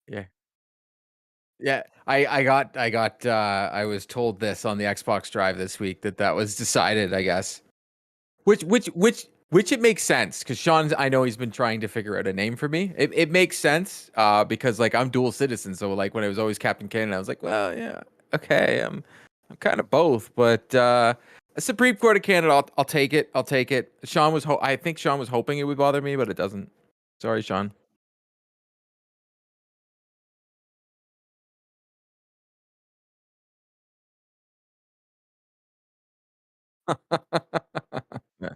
Yeah. Yeah, I was told this on the Xbox Drive this week that was decided, I guess. Which it makes sense because Sean, I know he's been trying to figure out a name for me. It makes sense because like I'm dual citizen, so like when it was always Captain Canada, I was like, well, yeah, okay, I'm kind of both, but a Supreme Court of Canada, I'll take it. I'll take it. I think Sean was hoping it would bother me, but it doesn't. Sorry, Sean. Yeah.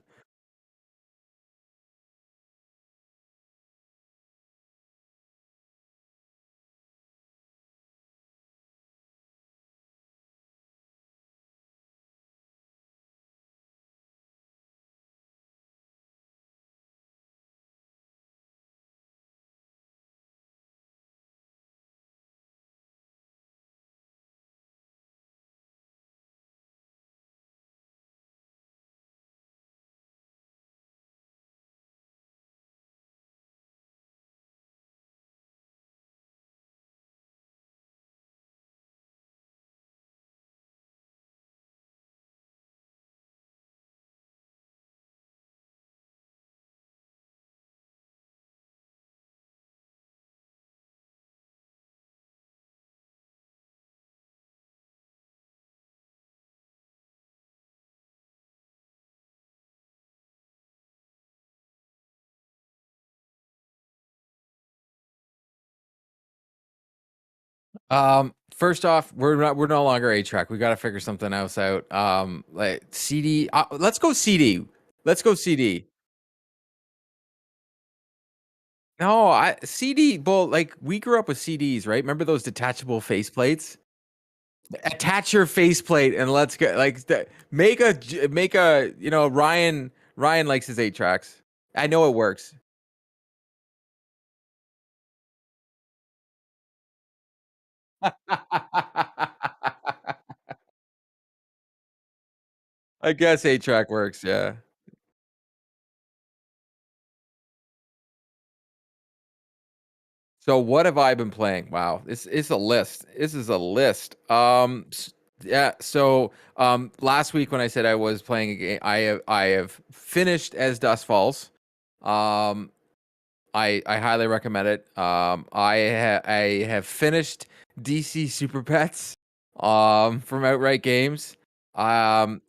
First off, we're no longer A track. We got to figure something else out. Like CD. Let's go CD. Let's go CD. No, I CD. Well, like we grew up with CDs, right? Remember those detachable faceplates? Attach your faceplate and let's go. Like make a Ryan likes his 8 tracks. I know it works. I guess 8 track works. Yeah. So what have I been playing? Wow, this is a list. This is a list. Yeah. So last week when I said I was playing a game, I have finished As Dust Falls. Um, I highly recommend it. I have finished DC Super Pets. From Outright Games. Um,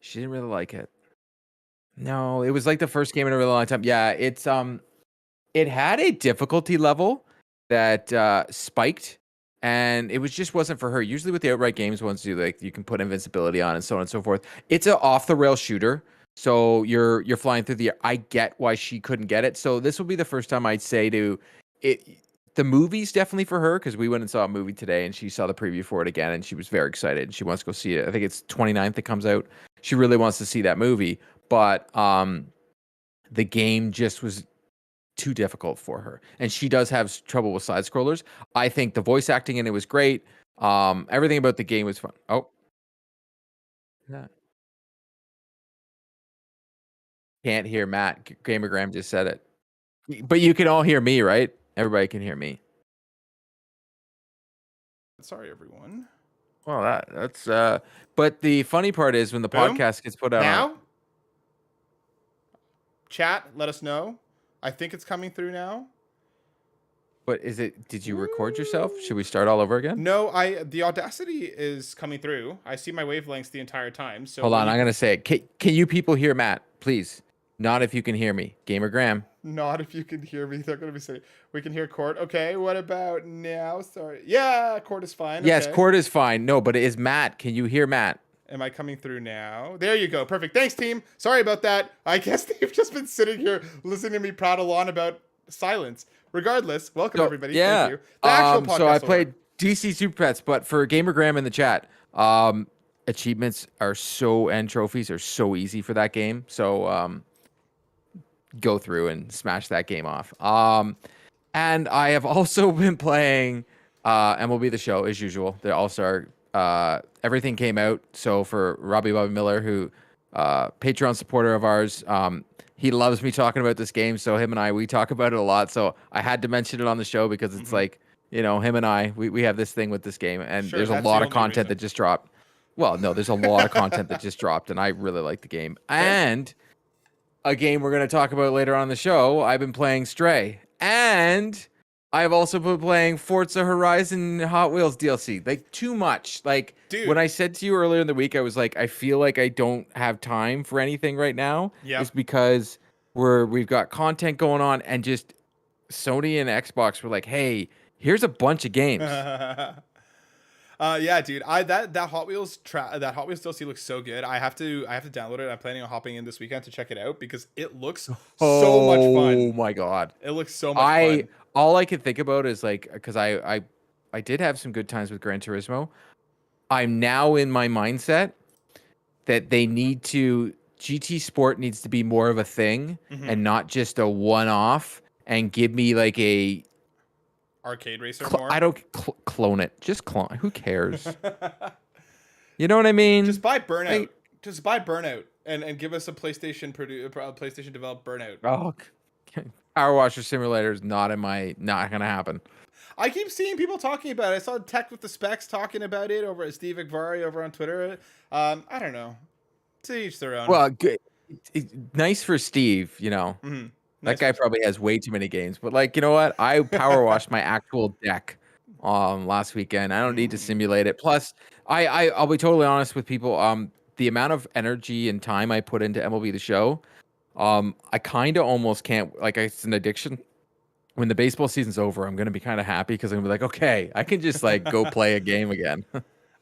she didn't really like it. No, it was like the first game in a really long time. Yeah, it had a difficulty level that spiked, and it was just wasn't for her. Usually with the outright games ones, you can put invincibility on and so on and so forth. It's a off the rail shooter, so you're flying through the air. I get why she couldn't get it. So this will be the first time I'd say to it. The movie's definitely for her because we went and saw a movie today, and she saw the preview for it again, and she was very excited. And she wants to go see it. I think it's 29th it comes out. She really wants to see that movie, but the game just was too difficult for her, and she does have trouble with side scrollers. I think the voice acting in it was great. Everything about the game was fun. Oh, yeah. Can't hear Matt. Gamer Graham just said it, but you can all hear me, right? Everybody can hear me. Sorry, everyone. Well, that's But the funny part is when the Boom. podcast gets put out on. Now, chat, let us know. I think it's coming through now. But is it? Did you record yourself? Should we start all over again? No, the Audacity is coming through. I see my wavelengths the entire time. So Hold on, I'm gonna say it. Can you people hear Matt, please? Not if you can hear me, Gamer Graham. Not if you can hear me. They're gonna be saying we can hear Court. Okay, what about now? Sorry. Yeah, Court is fine. Yes, Okay. Cord is fine. No, but it is Matt. Can you hear Matt? Am I coming through now? There you go. Perfect. Thanks, team. Sorry about that. I guess they've just been sitting here listening to me prattle on about silence. Regardless, welcome everybody. Yeah. Thank you. The actual podcast. So I will played work. DC Super Pets, but for Gamer Graham in the chat, achievements are and trophies are so easy for that game. So go through and smash that game off. And I have also been playing MLB The Show as usual. The All Star. Everything came out. So for Robbie Bobby Miller, who Patreon supporter of ours. He loves me talking about this game, so him and we talk about it a lot. So I had to mention it on the show because it's like, him and we have this thing with this game, and Sure, there's a that's the lot of only content reason. that just dropped. Well, no, there's a lot of content that just dropped, and I really like the game. Fair. And a game we're going to talk about later on the show, I've been playing Stray, and I've also been playing Forza Horizon Hot Wheels DLC. Like, too much. Like, when Dude. I said to you earlier in the week, I was like, I feel like I don't have time for anything right now. Yep. It's because we've got content going on, and just Sony and Xbox were like, hey, here's a bunch of games. Yeah, dude. That Hot Wheels that Hot Wheels DLC looks so good. I have to download it. I'm planning on hopping in this weekend to check it out because it looks so much Oh fun. my God. It looks so much fun. All I can think about is like, because I did have some good times with Gran Turismo. I'm now in my mindset that GT Sport needs to be more of a thing and not just a one-off, and give me like a Arcade racer more. I don't clone it. Just clone. Who cares? You know what I mean? Just buy Burnout. Like, Just buy Burnout and give us a PlayStation developed Burnout. oh, Power Washer Simulator is not gonna happen. I keep seeing people talking about it. I saw Tech with the Specs talking about it over at Steve Akvari over on Twitter. I don't know. To each their own. Well, good. Nice for Steve, Mm-hmm. That guy probably has way too many games. But like, you know what? I power washed my actual deck last weekend. I don't need to simulate it. Plus, I'll be totally honest with people. The amount of energy and time I put into MLB The Show, I kind of almost can't, like, it's an addiction. When the baseball season's over, I'm gonna be kind of happy because I'm gonna be like, okay, I can just like go play a game again.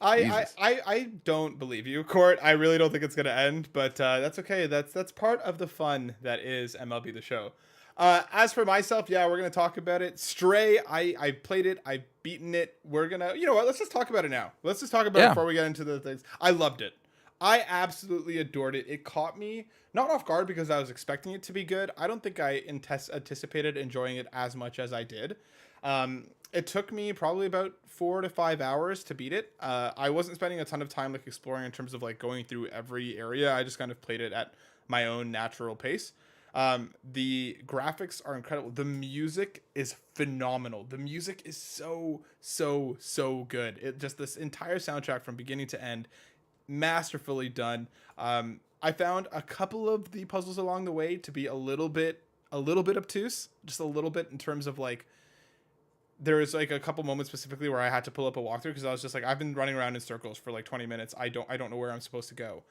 Jesus. I don't believe you, Court. I really don't think it's gonna end, but that's okay. That's part of the fun that is MLB The Show. As for myself, yeah, we're gonna talk about it. Stray, I played it, I've beaten it. We're gonna, you know what? Let's just talk about it now. Let's just talk about it before we get into the things. I loved it. I absolutely adored it. It caught me not off guard because I was expecting it to be good. I don't think I anticipated enjoying it as much as I did. It took me probably about 4 to 5 hours to beat it. I wasn't spending a ton of time like exploring in terms of like going through every area. I just kind of played it at my own natural pace. The graphics are incredible. The music is phenomenal. The music is so good. It just, this entire soundtrack from beginning to end, masterfully done. I found a couple of the puzzles along the way to be a little bit obtuse, just a little bit in terms of like, there was like a couple moments specifically where I had to pull up a walkthrough because I was just like, I've been running around in circles for like 20 minutes. I don't know where I'm supposed to go.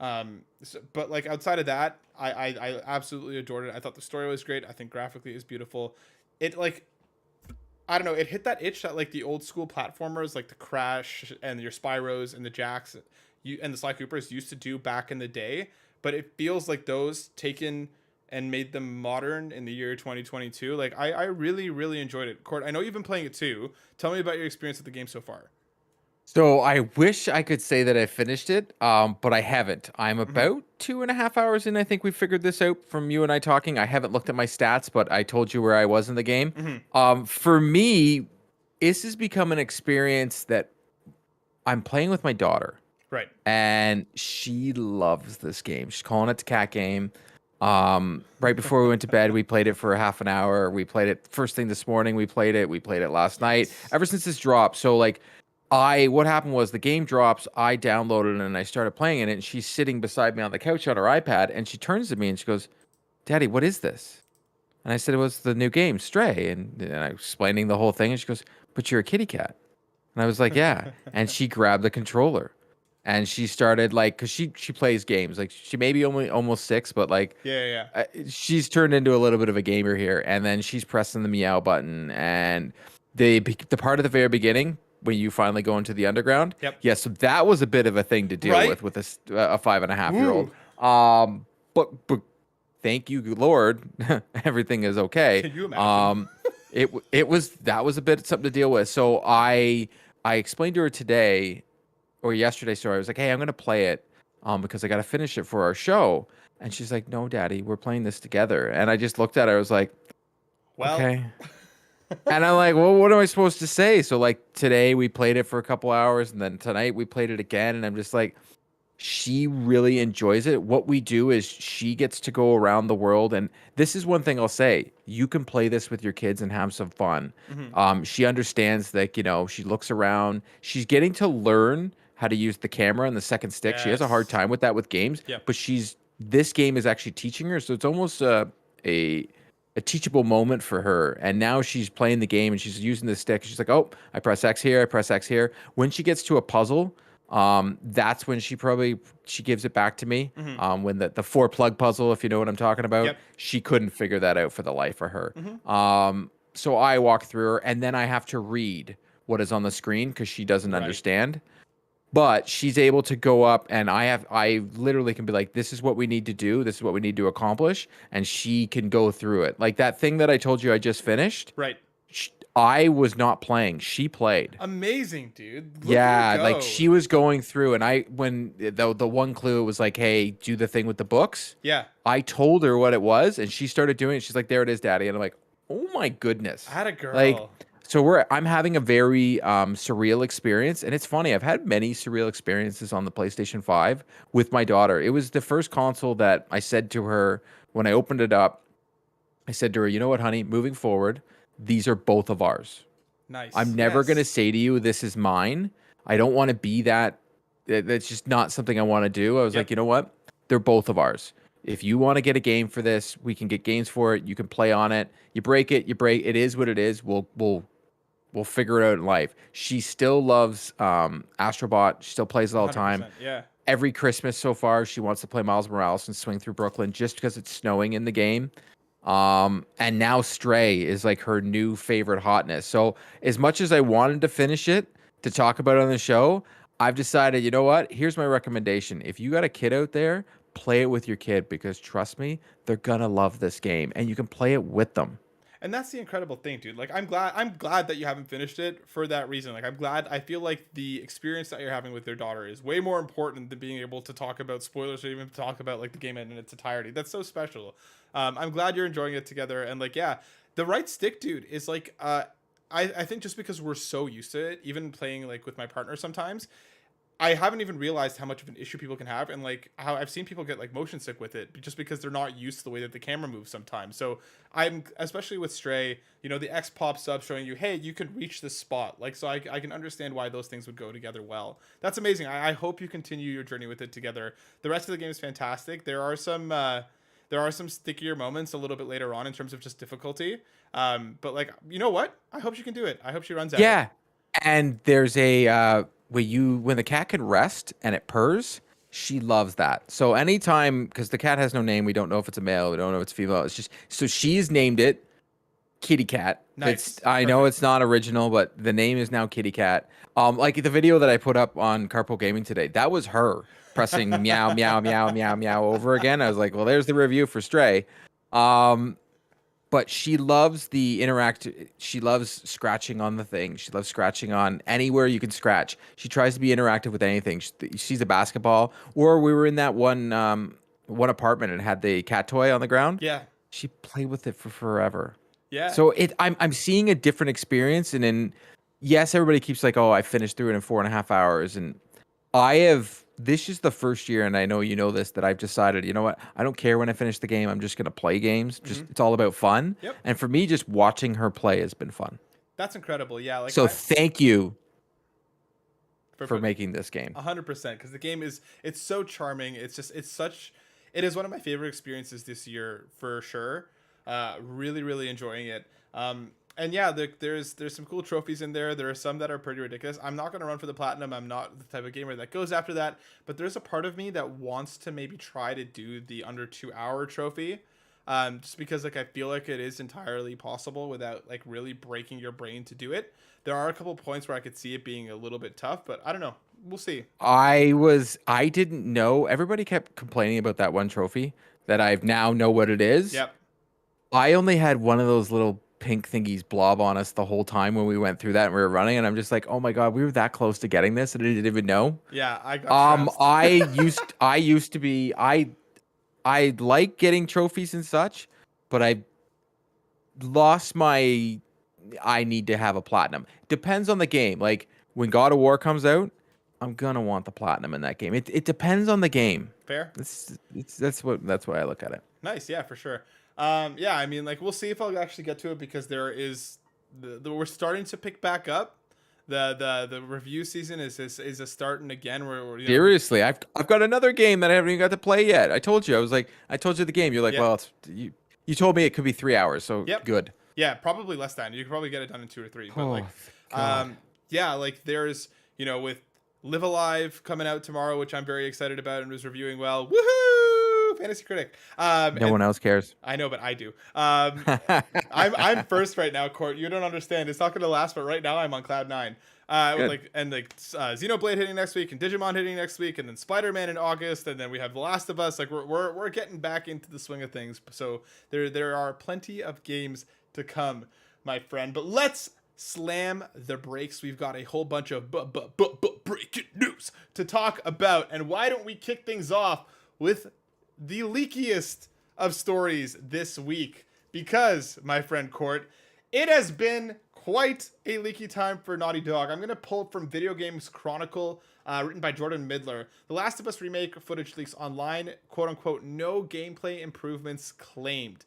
But like outside of that, I absolutely adored it. I thought the story was great. I think graphically it was beautiful. It like, I don't know, it hit that itch that like the old school platformers like the Crash and your Spyros and the Jacks and the Sly Coopers used to do back in the day, but it feels like those taken and made them modern in the year 2022. Like I really enjoyed it. Court, I know you've been playing it too. Tell me about your experience with the game so far. So I wish I could say that I finished it, but I haven't. I'm Mm-hmm. about 2.5 hours in. I think we figured this out from you and I talking. I haven't looked at my stats, but I told you where I was in the game. Mm-hmm. For me, this has become an experience that I'm playing with my daughter, Right. and she loves this game. She's calling it the cat game. Right before we went to bed, we played it for a half an hour. We played it first thing this morning. We played it last night. Ever since this dropped. So like, what happened was the game drops. I downloaded it and I started playing it. And she's sitting beside me on the couch on her iPad, and she turns to me and she goes, "Daddy, what is this?" And I said it was the new game, Stray. And I was explaining the whole thing, and she goes, "But you're a kitty cat." And I was like, "Yeah." And she grabbed the controller and she started like, cause she plays games. Like she may be only almost 6, but like, Yeah. she's turned into a little bit of a gamer here. And then she's pressing the meow button, and the part of the very beginning when you finally go into the underground. Yep. Yeah. So that was a bit of a thing to deal Right? with a 5.5-year-old. Ooh. But thank you, Lord, everything is okay. Can you imagine? That was a bit something to deal with. So I explained to her today or yesterday, sorry. I was like, "Hey, I'm gonna play it, because I gotta finish it for our show." And she's like, "No, Daddy, we're playing this together." And I just looked at her. I was like, Well, "Okay." And I'm like, "Well, what am I supposed to say?" So like today we played it for a couple hours, and then tonight we played it again, and I'm just like, She really enjoys it. What we do is she gets to go around the world, and this is one thing I'll say: you can play this with your kids and have some fun. Hmm. She understands that, she looks around. She's getting to learn how to use the camera and the second stick. She has a hard Yes. time with that with games, Yep. but this game is actually teaching her, so it's almost a a teachable moment for her. And now she's playing the game and she's using the stick. She's like, "Oh, I press X here, I press X here." When she gets to a puzzle, that's when she gives it back to me. Hmm. When the four plug puzzle, if you know what I'm talking about, Yep. she couldn't figure that out for the life of her. Hmm. So I walk through her, and then I have to read what is on the screen because she doesn't Right. understand. But she's able to go up, and I literally can be like, "This is what we need to do. This is what we need to accomplish," and she can go through it. Like that thing that I told you I just finished. Right. I was not playing. She played. Amazing, dude. Look at you Yeah, like go. she was going through, and when the one clue was like, "Hey, do the thing with the books." Yeah. I told her what it was, and she started doing it. She's like, "There it is, Daddy," and I'm like, "Oh my goodness!" I had a Like, girl. so I'm having a very surreal experience, and it's funny. I've had many surreal experiences on the PlayStation 5 with my daughter. It was the first console that I said to her when I opened it up. I said to her, "You know what, honey? Moving forward, these are both of ours. I'm Nice. never going to Yes. say to you, this is mine. I don't want to be that. That's just not something I want to do." I was like, Yep. "You know what? They're both of ours. If you want to get a game for this, we can get games for it. You can play on it. You break it, you break. It is what it is. We'll figure it out in life." She still loves Astrobot. She still plays it all the time. 100%. Yeah. Every Christmas so far, she wants to play Miles Morales and swing through Brooklyn just because it's snowing in the game. And now Stray is like her new favorite hotness. So as much as I wanted to finish it to talk about it on the show, I've decided, you know what? Here's my recommendation. If you got a kid out there, play it with your kid because trust me, they're gonna love this game and you can play it with them. And that's the incredible thing, dude. Like I'm glad that you haven't finished it for that reason. Like I'm glad I feel like the experience that you're having with your daughter is way more important than being able to talk about spoilers or even talk about like the game in its entirety. That's so special. I'm glad you're enjoying it together. And like, yeah, the right stick, dude, is like I think just because we're so used to it, even playing like with my partner sometimes, I haven't even realized how much of an issue people can have, and like how I've seen people get like motion sick with it just because they're not used to the way that the camera moves sometimes. So I'm especially with Stray, the X pops up showing you, hey, you can reach this spot. Like, so I can understand why those things would go together well. That's amazing. I hope you continue your journey with it together. The rest of the game is fantastic. There are some stickier moments a little bit later on in terms of just difficulty. But like, you know what? I hope she can do it. I hope she runs at it. Yeah. And there's a when the cat can rest and it purrs, she loves that. So anytime, because the cat has no name, we don't know if it's a male, we don't know if it's female. It's just so she's named it Kitty Cat. Nice. I know Perfect. it's not original, but the name is now Kitty Cat. Like the video that I put up on Carpool Gaming today, that was her pressing meow meow meow meow meow over again. I was like, well, there's the review for Stray. Um, but she loves the interact. She loves scratching on the thing. She loves scratching on anywhere you can scratch. She tries to be interactive with anything. She sees a basketball, or we were in that one apartment and had the cat toy on the ground. Yeah. She played with it for forever. Yeah. So I'm seeing a different experience, and in yes, everybody keeps like, oh, I finished through it in 4.5 hours, and I have. This is the first year, and I know you know this, that I've decided, you know what? I don't care when I finish the game. I'm just gonna play games. Just Hmm. it's all about fun. Yep. And for me, just watching her play has been fun. That's incredible. Yeah. Like So thank you for for making this game. 100% because the game it's so charming. It is one of my favorite experiences this year for sure. Really really enjoying it. And yeah, there's some cool trophies in there. There are some that are pretty ridiculous. I'm not gonna run for the platinum. I'm not the type of gamer that goes after that. But there's a part of me that wants to maybe try to do the under 2 hour trophy. Just because like I feel like it is entirely possible without like really breaking your brain to do it. There are a couple points where I could see it being a little bit tough, but I don't know. We'll see. I didn't know. Everybody kept complaining about that one trophy that I've now know what it is. Yep. I only had one of those little pink thingies blob on us the whole time when we went through that and we were running, and I'm just like, oh my god, we were that close to getting this and I didn't even know. Yeah, I got stressed. I used to be I like getting trophies and such, but I lost my I need to have a platinum. Depends on the game. Like when God of War comes out, I'm gonna want the platinum in that game. It depends on the game. Fair. That's why I look at it. Nice, yeah, for sure. Yeah, I mean, like we'll see if I'll actually get to it because there is we're starting to pick back up. The review season is a starting again. Where Seriously, I've got another game that I haven't even got to play yet. I told you, I told you the game. You're like, yeah, well, you told me it could be 3 hours, so yep, good. yeah, probably less than you could probably get it done in 2 or 3. But like, Oh God. yeah, like there's with Live Alive coming out tomorrow, which I'm very excited about and was reviewing well. Woohoo! Fantasy critic. No And one else cares. I know, but I do. I'm first right now, Court. You don't understand. It's not going to last, but right now I'm on cloud 9. With Good. Xenoblade hitting next week and Digimon hitting next week, and then Spider-Man in August, and then we have The Last of Us. Like we're getting back into the swing of things. So there are plenty of games to come, my friend. But let's slam the brakes. We've got a whole bunch of breaking news to talk about, and why don't we kick things off with the leakiest of stories this week? Because, my friend Court, it has been quite a leaky time for Naughty Dog. I'm going to pull from Video Games Chronicle, written by Jordan Midler. The Last of Us remake footage leaks online, quote unquote, no gameplay improvements claimed.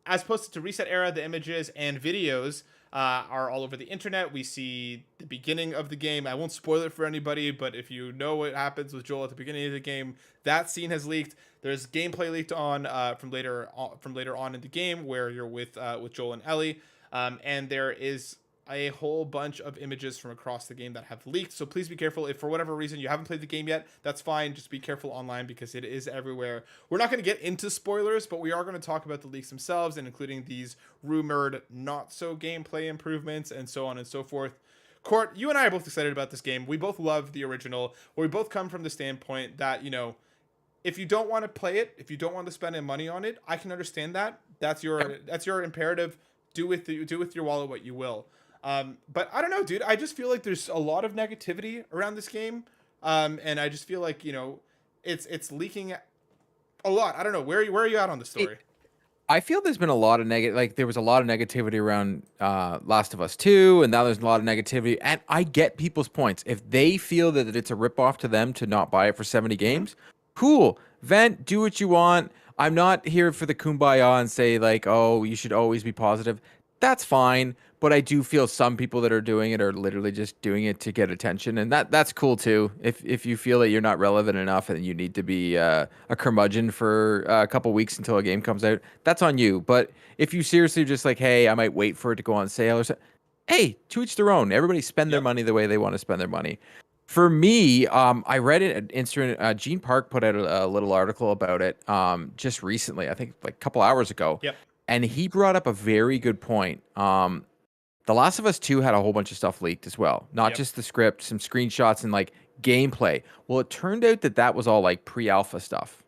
As posted to Reset Era, the images and videos are all over the internet. We see the beginning of the game. I won't spoil it for anybody, but if you know what happens with Joel at the beginning of the game, that scene has leaked. There's gameplay leaked on from later on in the game where you're with Joel and Ellie, and there is a whole bunch of images from across the game that have leaked. So please be careful. If for whatever reason you haven't played the game yet, that's fine. Just be careful online because it is everywhere. We're not going to get into spoilers, but we are going to talk about the leaks themselves and including these rumored not so gameplay improvements and so on and so forth. Court, you and I are both excited about this game. We both love the original. We both come from the standpoint that, if you don't want to play it, if you don't want to spend any money on it, I can understand that. That's your imperative. Do with your wallet what you will. But I don't know, dude. I just feel like there's a lot of negativity around this game, and I just feel like it's leaking a lot. I don't know where are you at on the story. I feel there's been a lot of there was a lot of negativity around Last of Us 2, and now there's a lot of negativity. And I get people's points. If they feel that it's a ripoff to them to not buy it for 70 games, cool. Vent, do what you want. I'm not here for the kumbaya and say like, oh, you should always be positive. That's fine. But I do feel some people that are doing it are literally just doing it to get attention, and that's cool too. If you feel that you're not relevant enough and you need to be a curmudgeon for a couple weeks until a game comes out, that's on you. But if you seriously just like, hey, I might wait for it to go on sale or something, hey, to each their own. Everybody spend their money the way they want to spend their money. For me, I read it at Instagram. Gene Park put out a little article about it just recently, I think like a couple hours ago. Yep. And he brought up a very good point. The Last of Us 2 had a whole bunch of stuff leaked as well. Not just the script, some screenshots and like gameplay. Well, it turned out that was all like pre-alpha stuff.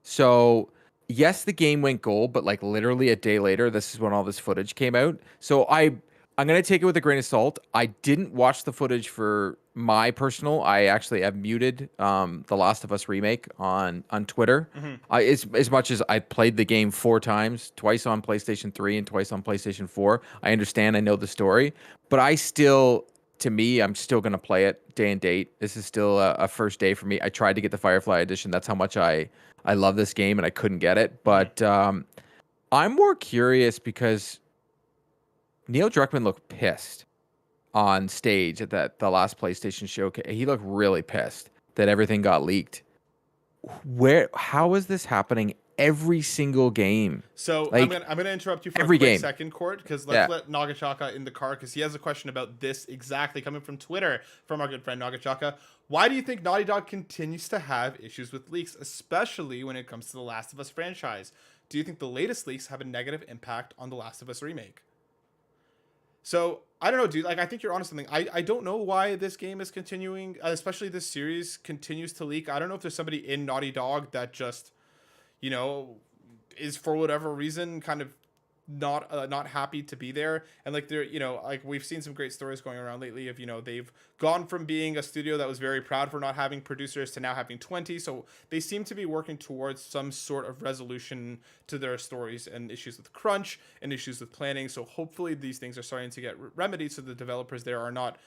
So, yes, the game went gold, but like literally a day later, this is when all this footage came out. So I'm going to take it with a grain of salt. I didn't watch the footage for my personal. I actually have muted The Last of Us remake on Twitter. Mm-hmm. As much as I played the game 4 times, twice on PlayStation 3 and twice on PlayStation 4. I understand, I know the story, but I'm still going to play it day and date. This is still a first day for me. I tried to get the Firefly edition. That's how much I love this game, and I couldn't get it. But I'm more curious because Neil Druckmann looked pissed on stage at the last PlayStation showcase. He looked really pissed that everything got leaked. How is this happening every single game? So Like, I'm gonna interrupt you for every a quick game. second, Court, because let's let Nagachaka in the car because he has a question about this exactly coming from Twitter from our good friend Nagachaka. Why do you think Naughty Dog continues to have issues with leaks, especially when it comes to the Last of Us franchise? Do you think the latest leaks have a negative impact on the Last of Us remake? So I don't know, dude. Like, I think you're onto something. I don't know why this game is continuing, especially this series continues to leak. I don't know if there's somebody in Naughty Dog that just, is for whatever reason kind of not happy to be there. And like they're, like we've seen some great stories going around lately of, they've gone from being a studio that was very proud for not having producers to now having 20. So they seem to be working towards some sort of resolution to their stories and issues with crunch and issues with planning. So hopefully these things are starting to get remedied so the developers there are not,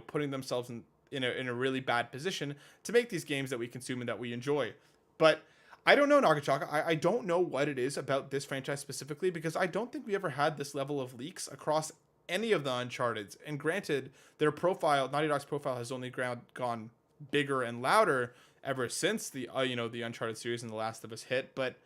putting themselves in a really bad position to make these games that we consume and that we enjoy. But I don't know, Nagachaka. I don't know what it is about this franchise specifically, because I don't think we ever had this level of leaks across any of the Uncharted's. And granted, their profile, Naughty Dog's profile, has only gone bigger and louder ever since the the Uncharted series and The Last of Us hit. But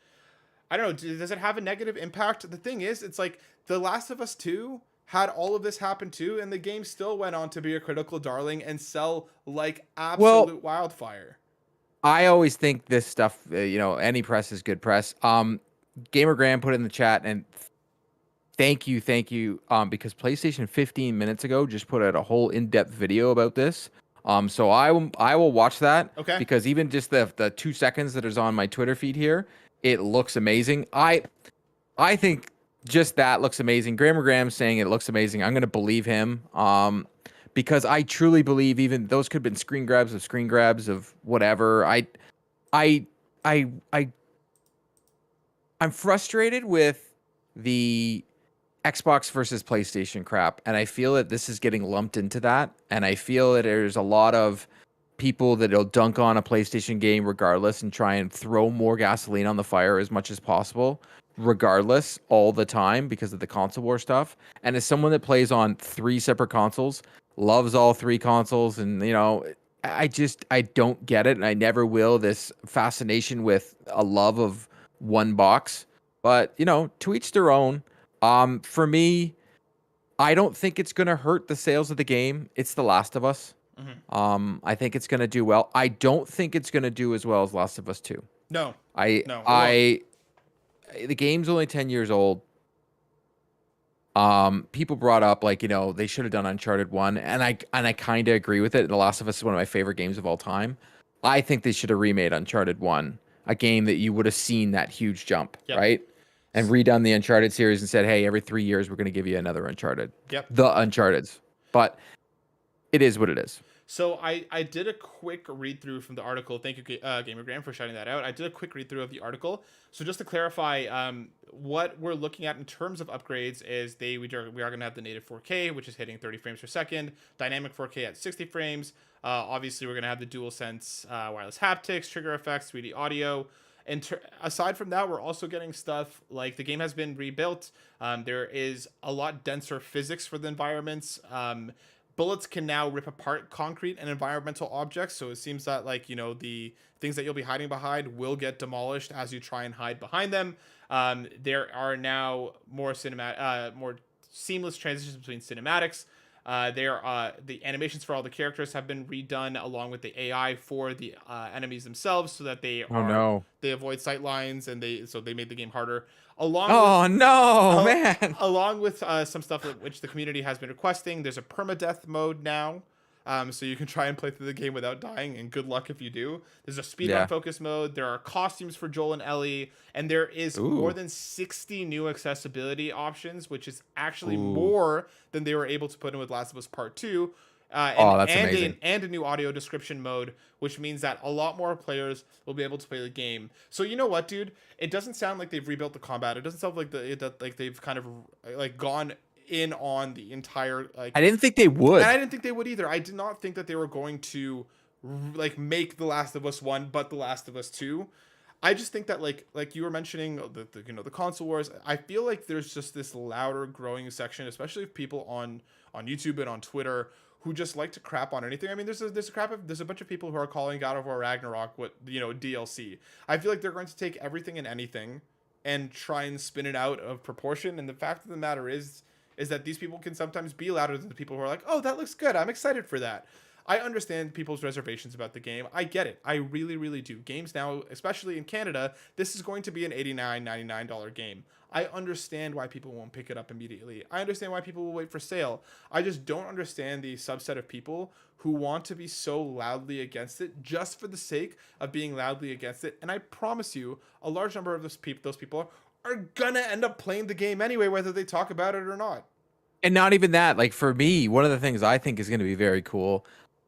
I don't know, does it have a negative impact? The thing is, it's like The Last of Us 2 had all of this happen too, and the game still went on to be a critical darling and sell like absolute wildfire. I always think this stuff, any press is good press. Gamer Graham put in the chat, and thank you, because PlayStation 15 minutes ago just put out a whole in-depth video about this. So I will watch that. Okay. Because even just the 2 seconds that is on my Twitter feed here, it looks amazing. I think just that looks amazing. Gamer Graham saying it looks amazing. I'm gonna believe him. Because I truly believe even those could have been screen grabs of whatever. I'm frustrated with the Xbox versus PlayStation crap, and I feel that this is getting lumped into that. And I feel that there's a lot of people that'll dunk on a PlayStation game regardless and try and throw more gasoline on the fire as much as possible, regardless, all the time because of the console war stuff. And as someone that plays on 3 separate consoles, loves all 3 consoles, and I don't get it, and I never will, this fascination with a love of one box. But to each their own. For me, I don't think it's gonna hurt the sales of the game. It's The Last of Us. Mm-hmm. I think it's gonna do well. I don't think it's gonna do as well as Last of Us 2. No. The game's only 10 years old. People brought up they should have done Uncharted 1, and I kind of agree with it. The Last of Us is one of my favorite games of all time. I think they should have remade Uncharted 1, a game that you would have seen that huge jump, right? And redone the Uncharted series and said, hey, every 3 years we're going to give you another Uncharted. Yep. The Uncharted's. But it is what it is. So I did a quick read through from the article. Thank you, Gamer Graham, for shouting that out. I did a quick read through of the article. So just to clarify, what we're looking at in terms of upgrades is we are going to have the native 4K, which is hitting 30 frames per second, dynamic 4K at 60 frames. Obviously, we're going to have the DualSense wireless haptics, trigger effects, 3D audio. And aside from that, we're also getting stuff like the game has been rebuilt. There is a lot denser physics for the environments. Bullets can now rip apart concrete and environmental objects, so it seems that the things that you'll be hiding behind will get demolished as you try and hide behind them. There are now more seamless transitions between cinematics. The animations for all the characters have been redone, along with the AI for the enemies themselves, so that they avoid sight lines, and they made the game harder. Man. Along with some stuff which the community has been requesting. There's a Perma-Death Mode now, so you can try and play through the game without dying, and good luck if you do. There's a speedrun focus mode. There are costumes for Joel and Ellie, and there is more than 60 new accessibility options, which is actually more than they were able to put in with Last of Us Part 2. That's amazing. And a new audio description mode, which means that a lot more players will be able to play the game. So you know what, dude? It doesn't sound like they've rebuilt the combat. It doesn't sound like they've kind of gone in on the entire I didn't think they would. And I didn't think they would either. I did not think that they were going to make The Last of Us 1 but The Last of Us 2. I just think that like you were mentioning the console wars, I feel like there's just this louder growing section, especially of people on YouTube and on Twitter, who just like to crap on anything. I mean, there's a bunch of people who are calling God of War Ragnarok DLC. I feel like they're going to take everything and anything and try and spin it out of proportion. And the fact of the matter is that these people can sometimes be louder than the people who are like, oh, that looks good, I'm excited for that. I understand people's reservations about the game. I get it. I really, really do. Games now, especially in Canada, this is going to be an $89, $99 game. I understand why people won't pick it up immediately. I understand why people will wait for sale. I just don't understand the subset of people who want to be so loudly against it just for the sake of being loudly against it. And I promise you, a large number of those people are gonna end up playing the game anyway, whether they talk about it or not. And not even that. Like, for me, one of the things I think is going to be very cool,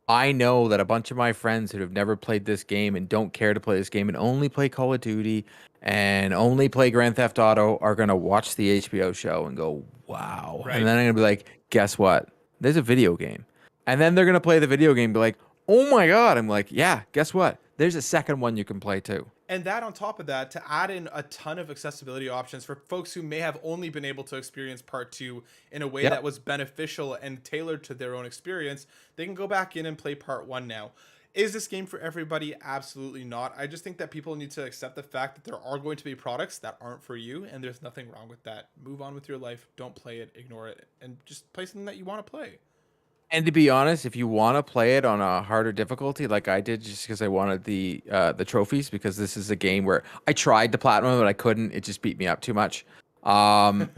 I know that a bunch of my friends who have never played this game and don't care to play this game and only play Call of Duty and only play Grand Theft Auto are going to watch the HBO show and go, wow. Right. And then I'm going to be like, guess what? There's a video game. And then they're going to play the video game and be like, oh my God. I'm like, yeah, guess what? There's a second one you can play too. And that on top of that, to add in a ton of accessibility options for folks who may have only been able to experience part two in a way that Yep. was beneficial and tailored to their own experience, they can go back in and play part one now. Is this game for everybody? Absolutely not. I just think that people need to accept the fact that there are going to be products that aren't for you, and there's nothing wrong with that. Move on with your life. Don't play it, ignore it, and just play something that you want to play. And to be honest, if you want to play it on a harder difficulty, like I did, just because I wanted the trophies, because this is a game where I tried the platinum, but I couldn't. It just beat me up too much. Um,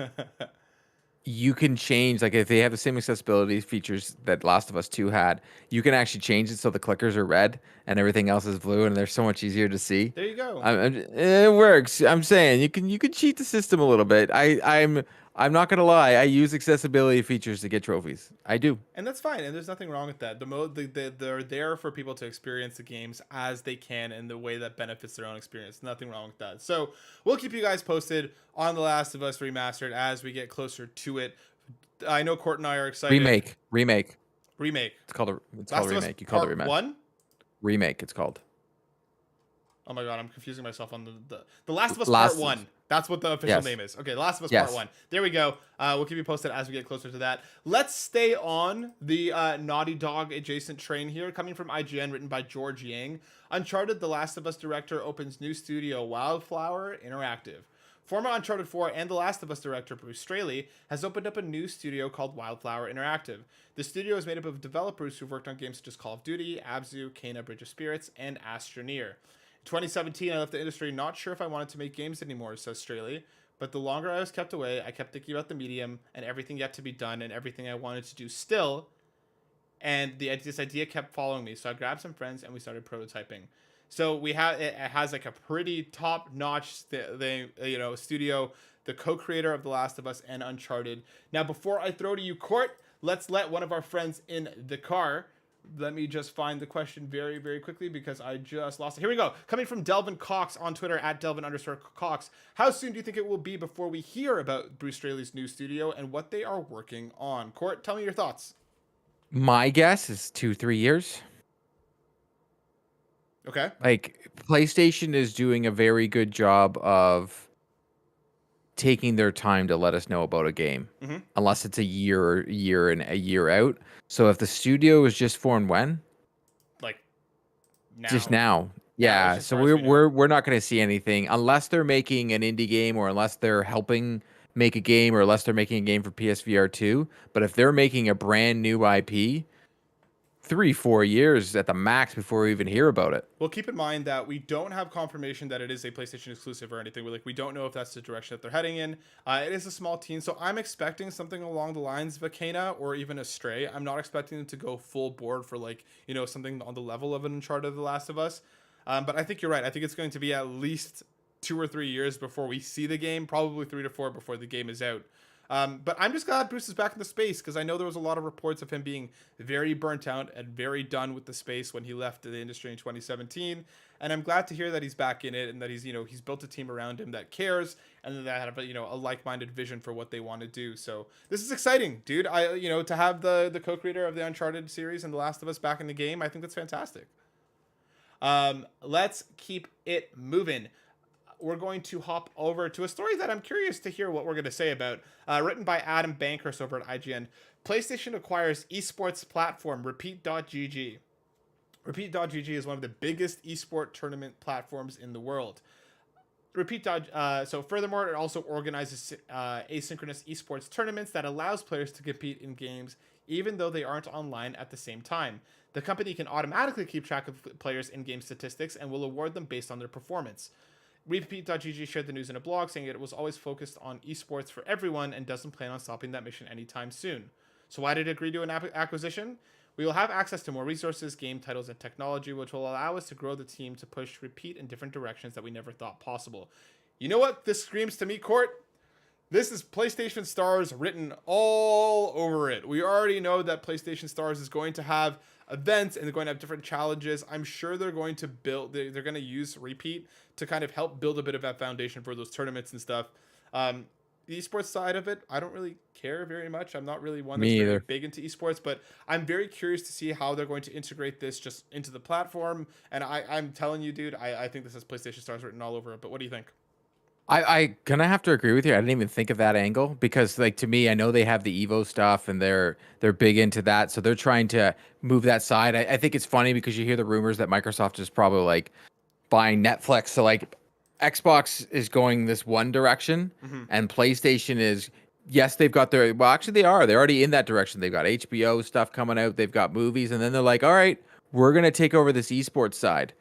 you can change, like if they have the same accessibility features that Last of Us 2 had, you can actually change it so the clickers are red and everything else is blue, and they're so much easier to see. There you go. It works. I'm saying you can cheat the system a little bit. I'm not gonna lie. I use accessibility features to get trophies. I do. And that's fine, and there's nothing wrong with that. They're there for people to experience the games as they can in the way that benefits their own experience. Nothing wrong with that. So we'll keep you guys posted on The Last of Us Remastered as we get closer to it. I know Court and I are excited. Remake. Remake. It's called Last of Us remake. You call it Part remake. 1? Remake. It's called. Oh my god, I'm confusing myself on the Last of Us Last Part of 1. Us. That's what the official Yes. name is. Okay, Last of Us Yes. Part 1. There we go. We'll keep you posted as we get closer to that. Let's stay on the Naughty Dog adjacent train here, coming from IGN, written by George Yang. Uncharted, The Last of Us director opens new studio Wildflower Interactive. Former Uncharted 4 and The Last of Us director Bruce Straley has opened up a new studio called Wildflower Interactive. The studio is made up of developers who've worked on games such as Call of Duty, Abzu, Kena Bridge of Spirits, and Astroneer. In 2017, I left the industry not sure if I wanted to make games anymore, says Straley. But the longer I was kept away, I kept thinking about the medium and everything yet to be done and everything I wanted to do still. And this idea kept following me. So I grabbed some friends and we started prototyping. So it has like a pretty top-notch studio, the co-creator of The Last of Us and Uncharted. Now, before I throw to you, Court, let's let one of our friends in the car. Let me just find the question very, very quickly because I just lost it. Here we go. Coming from Delvin Cox on Twitter at Delvin_Cox. How soon do you think it will be before we hear about Bruce Straley's new studio and what they are working on? Court, tell me your thoughts. My guess is 2-3 years. Okay. Like PlayStation is doing a very good job of taking their time to let us know about a game, unless it's a year out. So if the studio is just formed when? Like now. Just now. Yeah, Yeah. just as So far as we know. we're not going to see anything unless they're making an indie game or unless they're helping make a game or unless they're making a game for PSVR 2. But if they're making a brand new IP, 3-4 years at the max before we even hear about it. Well, keep in mind that we don't have confirmation that it is a PlayStation exclusive or anything. We don't know if that's the direction that they're heading in. It is a small team, so I'm expecting something along the lines of a Kena or even a Stray. I'm not expecting them to go full board for something on the level of an Uncharted: The Last of Us. But I think you're right. I think it's going to be at least 2 or 3 years before we see the game, probably 3 to 4 before the game is out. But I'm just glad Bruce is back in the space because I know there was a lot of reports of him being very burnt out and very done with the space when he left the industry in 2017. And I'm glad to hear that he's back in it and that he's built a team around him that cares and that have a like-minded vision for what they want to do. So this is exciting, dude. To have the co-creator of the Uncharted series and The Last of Us back in the game, I think that's fantastic. Let's keep it moving. We're going to hop over to a story that I'm curious to hear what we're going to say about. Written by Adam Bankhurst over at IGN. PlayStation acquires esports platform Repeat.gg. Repeat.gg is one of the biggest esport tournament platforms in the world. So furthermore, it also organizes asynchronous esports tournaments that allows players to compete in games even though they aren't online at the same time. The company can automatically keep track of players' in-game statistics and will award them based on their performance. Repeat.gg shared the news in a blog saying that it was always focused on esports for everyone and doesn't plan on stopping that mission anytime soon. So why did it agree to an acquisition? We will have access to more resources, game titles, and technology, which will allow us to grow the team to push Repeat in different directions that we never thought possible. You know what this screams to me, Court? This is PlayStation Stars written all over it. We already know that PlayStation Stars is going to have events and they're going to have different challenges. I'm sure they're going to they're going to use Repeat to kind of help build a bit of that foundation for those tournaments and stuff. the esports side of it, I don't really care very much. I'm not really one that's Me very either. big into esports, but I'm very curious to see how they're going to integrate this just into the platform. And I'm telling you, dude, I think this has PlayStation stars written all over it. But what do you think? I gonna have to agree with you. I didn't even think of that angle because, like, to me, I know they have the Evo stuff and they're big into that, so they're trying to move that side. I think it's funny because you hear the rumors that Microsoft is probably like buying Netflix. So like, Xbox is going this one direction, Hmm. and PlayStation is, yes, they've got their, well, actually they are. They're already in that direction. They've got HBO stuff coming out. They've got movies, and then they're like, all right, we're gonna take over this esports side.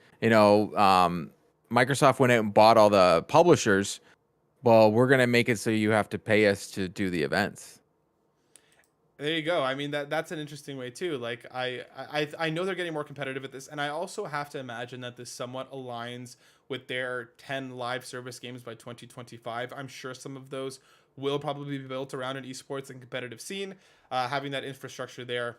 Microsoft went out and bought all the publishers. Well, we're gonna make it so you have to pay us to do the events. There you go. I mean that's an interesting way too. Like I know they're getting more competitive at this, and I also have to imagine that this somewhat aligns with their 10 live service games by 2025. I'm sure some of those will probably be built around an esports and competitive scene. Having that infrastructure there,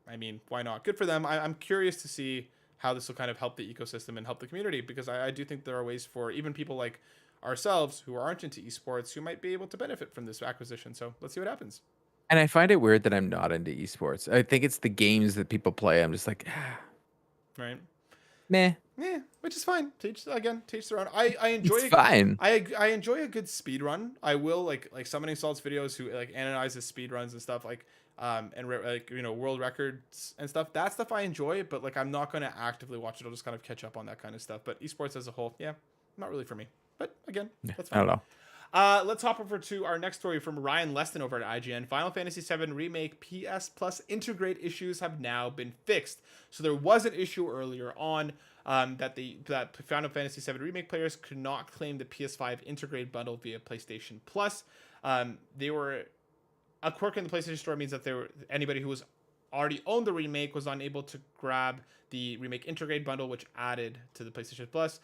I mean, why not? Good for them. I'm curious to see how this will kind of help the ecosystem and help the community, because I do think there are ways for even people like ourselves who aren't into esports who might be able to benefit from this acquisition. So let's see what happens. And I find it weird that I'm not into esports. I think it's the games that people play. I'm just like, Right. meh, Yeah, which is fine. Teach their own. I it's fine. I enjoy a good speed run. I will like summoning salts videos who like analyzes speed runs and stuff like like world records and stuff. That stuff I enjoy, but like I'm not going to actively watch it. I'll just kind of catch up on that kind of stuff. But esports as a whole, yeah, not really for me. But again, that's I fine. don't know. Let's hop over to our next story from Ryan Leston over at IGN. Final Fantasy VII Remake PS Plus integrate issues have now been fixed. So there was an issue earlier on that Final Fantasy VII Remake players could not claim the PS5 integrate bundle via PlayStation Plus. They were a quirk in the PlayStation Store means that anybody who was already owned the remake was unable to grab the remake intergrade bundle, which added to the PlayStation Plus.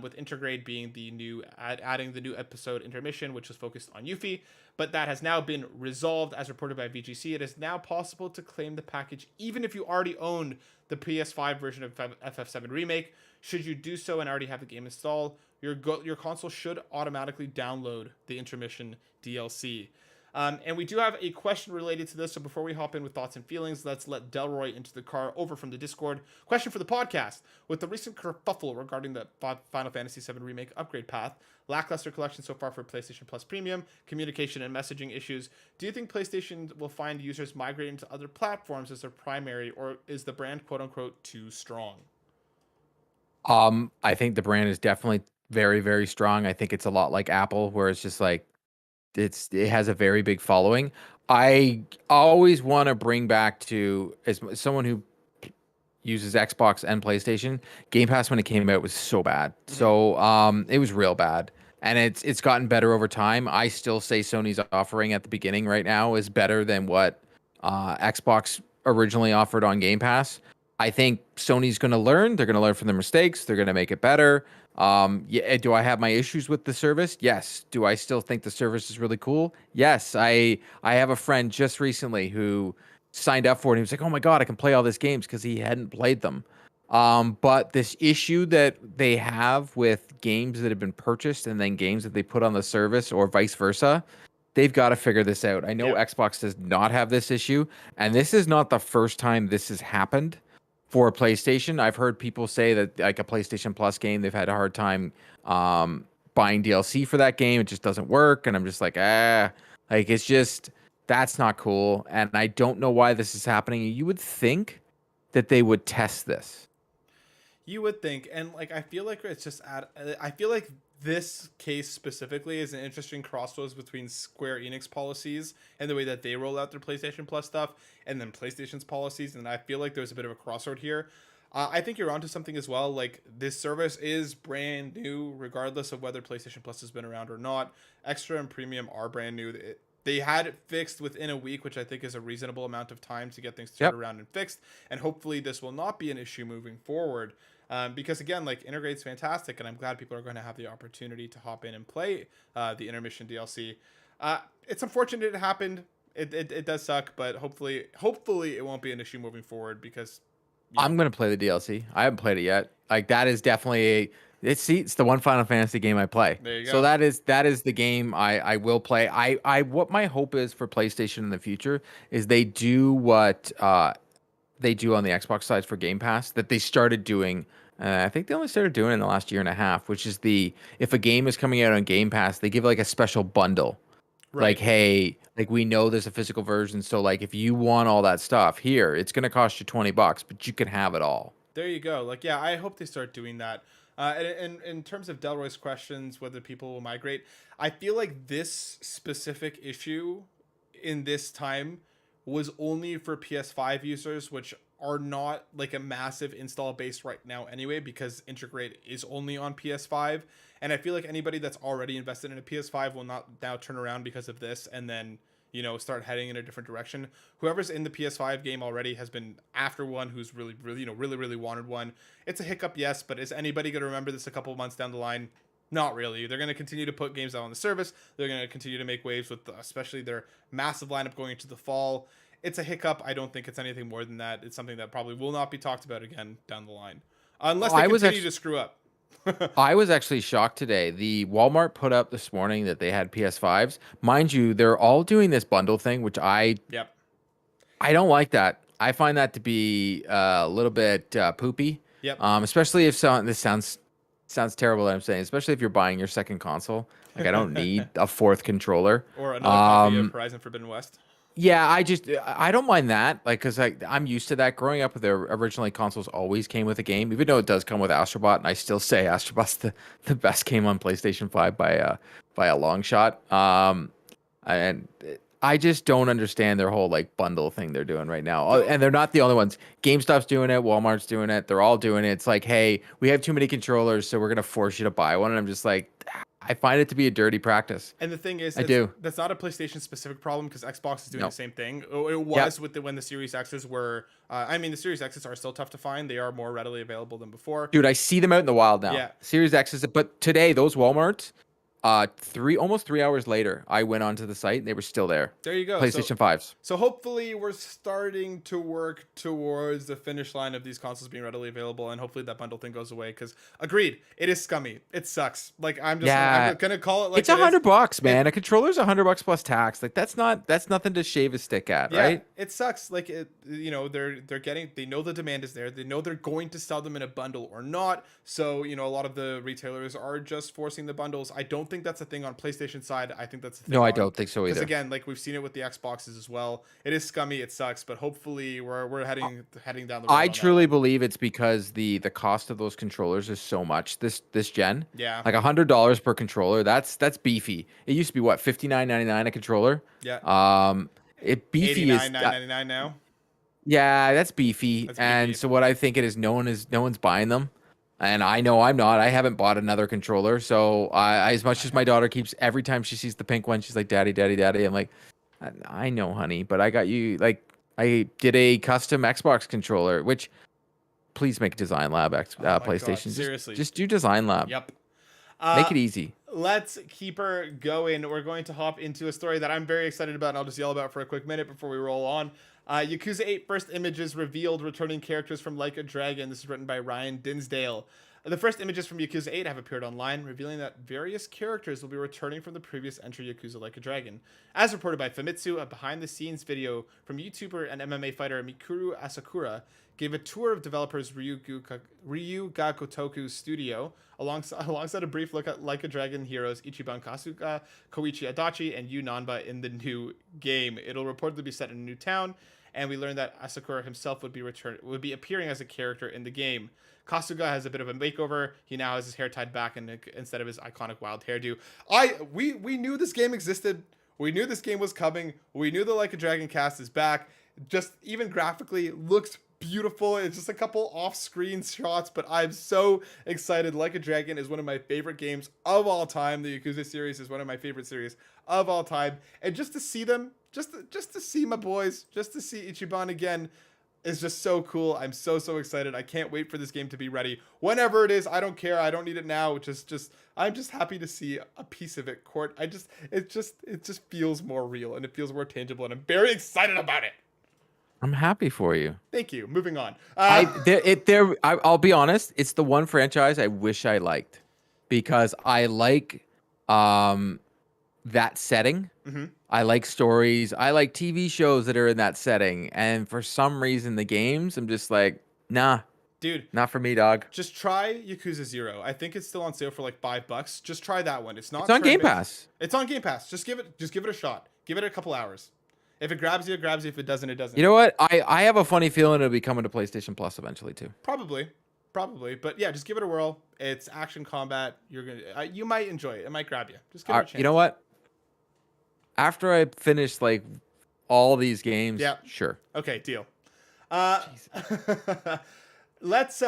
With intergrade being the new adding the new episode intermission, which was focused on Yuffie, but that has now been resolved as reported by VGC. It is now possible to claim the package even if you already owned the PS5 version of FF7 Remake. Should you do so and already have the game installed, your console should automatically download the intermission DLC. And we do have a question related to this. So before we hop in with thoughts and feelings, let's let Delroy into the car over from the Discord. Question for the podcast. With the recent kerfuffle regarding the Final Fantasy VII Remake upgrade path, lackluster collection so far for PlayStation Plus Premium, communication and messaging issues, do you think PlayStation will find users migrating to other platforms as their primary, or is the brand quote unquote too strong? I think the brand is definitely very, very strong. I think it's a lot like Apple, where it's just like it has a very big following. I always want to bring back to, as someone who uses Xbox and PlayStation, Game Pass when it came out was so bad. Mm-hmm. So it was real bad. And it's gotten better over time. I still say Sony's offering at the beginning right now is better than what Xbox originally offered on Game Pass. I think Sony's going to learn. They're going to learn from their mistakes. They're going to make it better. Yeah, do I have my issues with the service? Yes. Do I still think the service is really cool? Yes. I have a friend just recently who signed up for it. He was like, "Oh my god, I can play all these games," because he hadn't played them. But this issue that they have with games that have been purchased and then games that they put on the service or vice versa, they've got to figure this out. I know Yep. Xbox does not have this issue, and this is not the first time this has happened for PlayStation. I've heard people say that like a PlayStation Plus game, they've had a hard time buying DLC for that game. It just doesn't work, and I'm just like, like it's just that's not cool. And I don't know why this is happening. You would think that they would test this. You would think, and like I feel like it's just I feel like this case specifically is an interesting crossroads between Square Enix policies and the way that they roll out their PlayStation Plus stuff, and then PlayStation's policies. And I feel like there's a bit of a crossroad here. I think you're onto something as well. Like this service is brand new, regardless of whether PlayStation Plus has been around or not. Extra and Premium are brand new. They had it fixed within a week, which I think is a reasonable amount of time to get things turned Yep. around and fixed. And hopefully, this will not be an issue moving forward. Because again, like Integrate's fantastic, and I'm glad people are going to have the opportunity to hop in and play the intermission DLC. It's unfortunate it happened. It does suck, but hopefully it won't be an issue moving forward because yeah. I'm gonna play the DLC. I haven't played it yet. Like that is definitely It's the one Final Fantasy game I play. There you So go. that is the game I will play. I what my hope is for PlayStation in the future is they do what they do on the Xbox side for Game Pass that they started doing. I think they only started doing it in the last year and a half, which is if a game is coming out on Game Pass, they give like a special bundle. Like, Right. hey, like we know there's a physical version, so like if you want all that stuff here, it's gonna cost you $20, but you can have it all. There you go. Like, yeah, I hope they start doing that. And in terms of Delroy's questions, whether people will migrate, I feel like this specific issue in this time was only for PS5 users, which are not like a massive install base right now anyway, because Integrate is only on PS5. And I feel like anybody that's already invested in a PS5 will not now turn around because of this and then, start heading in a different direction. Whoever's in the PS5 game already has been after one who's really, really, really wanted one. It's a hiccup, yes, but is anybody going to remember this a couple of months down the line? Not really. They're going to continue to put games out on the service. They're going to continue to make waves with, especially their massive lineup going into the fall. It's a hiccup. I don't think it's anything more than that. It's something that probably will not be talked about again down the line, unless Oh, they continue to screw up. I was actually shocked today. The Walmart put up this morning that they had PS5s. Mind you, they're all doing this bundle thing, which I Yep. I don't like that. I find that to be a little bit poopy. Yep. Especially if this sounds terrible that I'm saying, especially if you're buying your second console. Like I don't need a fourth controller. Or another copy of Um, Horizon Forbidden West. Yeah, I don't mind that, like, because I'm used to that. Growing up, with their originally consoles always came with a game, even though it does come with Astrobot, and I still say Astrobot's the best game on PlayStation 5 by a long shot. And I just don't understand their whole like bundle thing they're doing right now. And they're not the only ones. GameStop's doing it, Walmart's doing it. They're all doing it. It's like, hey, we have too many controllers, so we're gonna force you to buy one. And I'm just like, I find it to be a dirty practice. And the thing is, I do. that's not a PlayStation specific problem because Xbox is doing No. the same thing. It was with when the Series X's were. I mean, the Series X's are still tough to find. They are more readily available than before. Dude, I see them out in the wild now. Yeah. Series X is, but today those Walmarts, almost 3 hours later, I went onto the site and they were still there. There you go. PlayStation 5s. So hopefully we're starting to work towards the finish line of these consoles being readily available, and hopefully that bundle thing goes away. Because agreed, it is scummy. It sucks. Like I'm gonna call it like It's $100, man. A controller's $100 plus tax. Like that's nothing to shave a stick at, Yeah, right? it sucks. Like they know the demand is there. They know they're going to sell them in a bundle or not. So a lot of the retailers are just forcing the bundles. I don't think that's a thing on PlayStation side. I think that's a thing. No, I don't think so either. Because again, like we've seen it with the Xboxes as well. It is scummy. It sucks. But hopefully we're heading down the road. I truly believe it's because the cost of those controllers is so much this gen. Yeah. Like $100 per controller. That's beefy. It used to be what, $59.99 a controller. Yeah. It beefy is $89.99 now. Yeah, that's beefy. That's And beefy. so what I think it is, no one's buying them. And I know I'm not. I haven't bought another controller. So as much as my daughter keeps, every time she sees the pink one, she's like, "Daddy, daddy, daddy." I'm like, I know, honey, but I got you. Like, I did a custom Xbox controller, which please make Design Lab PlayStation. God, seriously. Just do Design Lab. Yep. Make it easy. Let's keep her going. We're going to hop into a story that I'm very excited about, and I'll just yell about for a quick minute before we roll on. Yakuza 8 first images revealed returning characters from Like a Dragon. This is written by Ryan Dinsdale. The first images from Yakuza 8 have appeared online, revealing that various characters will be returning from the previous entry Yakuza Like a Dragon. As reported by Famitsu, a behind-the-scenes video from YouTuber and MMA fighter Mikuru Asakura gave a tour of developers Ryu Gakotoku's studio, alongside a brief look at Like a Dragon heroes Ichiban Kasuga, Koichi Adachi, and Yu Nanba in the new game. It'll reportedly be set in a new town, and we learned that Asakura himself would be appearing as a character in the game. Kasuga has a bit of a makeover. He now has his hair tied back instead of his iconic wild hairdo. We knew this game existed. We knew this game was coming. We knew the Like a Dragon cast is back. Just even graphically looks beautiful. It's just a couple off-screen shots, but I'm so excited. Like a Dragon is one of my favorite games of all time. The Yakuza series is one of my favorite series of all time. And just to see them, just to see my boys, just to see Ichiban again is just so cool. I'm so excited. I can't wait for this game to be ready. Whenever it is, I don't care. I don't need it now. I'm just happy to see a piece of it, Court. It just feels more real and it feels more tangible, and I'm very excited about it. I'm happy for you. Thank you. Moving on. I'll be honest, it's the one franchise I wish I liked because I like um that setting. Mhm. I like stories. I like TV shows that are in that setting. And for some reason the games, I'm just like, nah, Dude, not for me, dog. just try Yakuza Zero. I think it's still on sale for like $5. Just try that one. It's It's not on Game turn-based. Pass. It's on Game Pass. Just give it a shot. Give it a couple hours. If it grabs you, it grabs you. If it doesn't, it You doesn't. know what? I have a funny feeling it'll be coming to PlayStation Plus eventually too. Probably, probably. But yeah, just give it a whirl. It's action combat. You're gonna, you might enjoy it. It might grab you. Just give it a You know chance. what? After I finish like all these games, Yeah. sure. Okay. Deal. Uh, Jesus. let's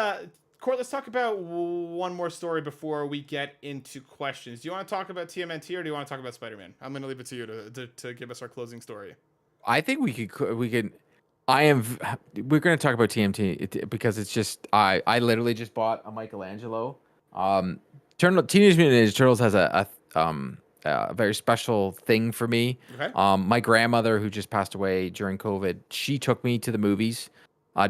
Court. Let's talk about one more story before we get into questions. Do you want to talk about TMNT or do you want to talk about Spider-Man? I'm gonna leave it to you to give us our closing story. I think we could I am we're going to talk about because it's just I literally just bought a Michelangelo. Um Teenage Mutant Ninja Turtles has a very special thing for me. Okay. My grandmother who just passed away during COVID, she took me to the movies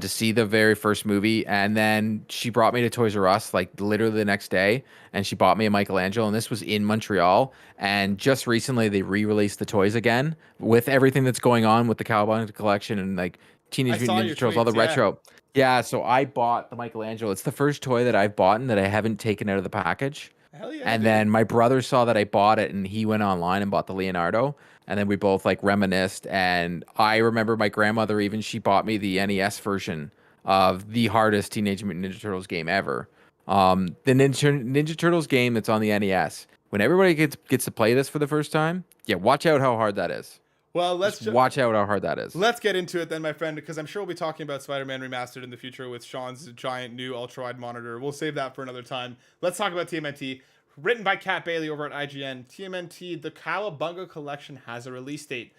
to see the very first movie, and then she brought me to Toys R Us like literally the next day, and she bought me a Michelangelo, and this was in Montreal. And just recently, they re-released the toys again with everything that's going on with the Cowabunga collection and like I Teenage saw Mutant your Ninja Turtles, all the tweets. Yeah. retro. Yeah, so I bought the Michelangelo. It's the first toy that I've bought and that I haven't taken out of the package. Hell yeah, And dude. then my brother saw that I bought it and he went online and bought the Leonardo. And then we both like reminisced. And I remember my grandmother even, she bought me the NES version of the hardest Teenage Mutant Ninja Turtles game ever. The Ninja Turtles game that's on the NES. When everybody gets to play this for the first time, yeah, watch out how hard that is. Well, Just watch out how hard that is. let's get into it then, my friend, because I'm sure we'll be talking about Spider-Man Remastered in the future with Sean's giant new ultra-wide monitor. We'll save that for another time. Let's talk about TMNT. Written by Kat Bailey over at IGN, TMNT, the Cowabunga Collection, has a release date.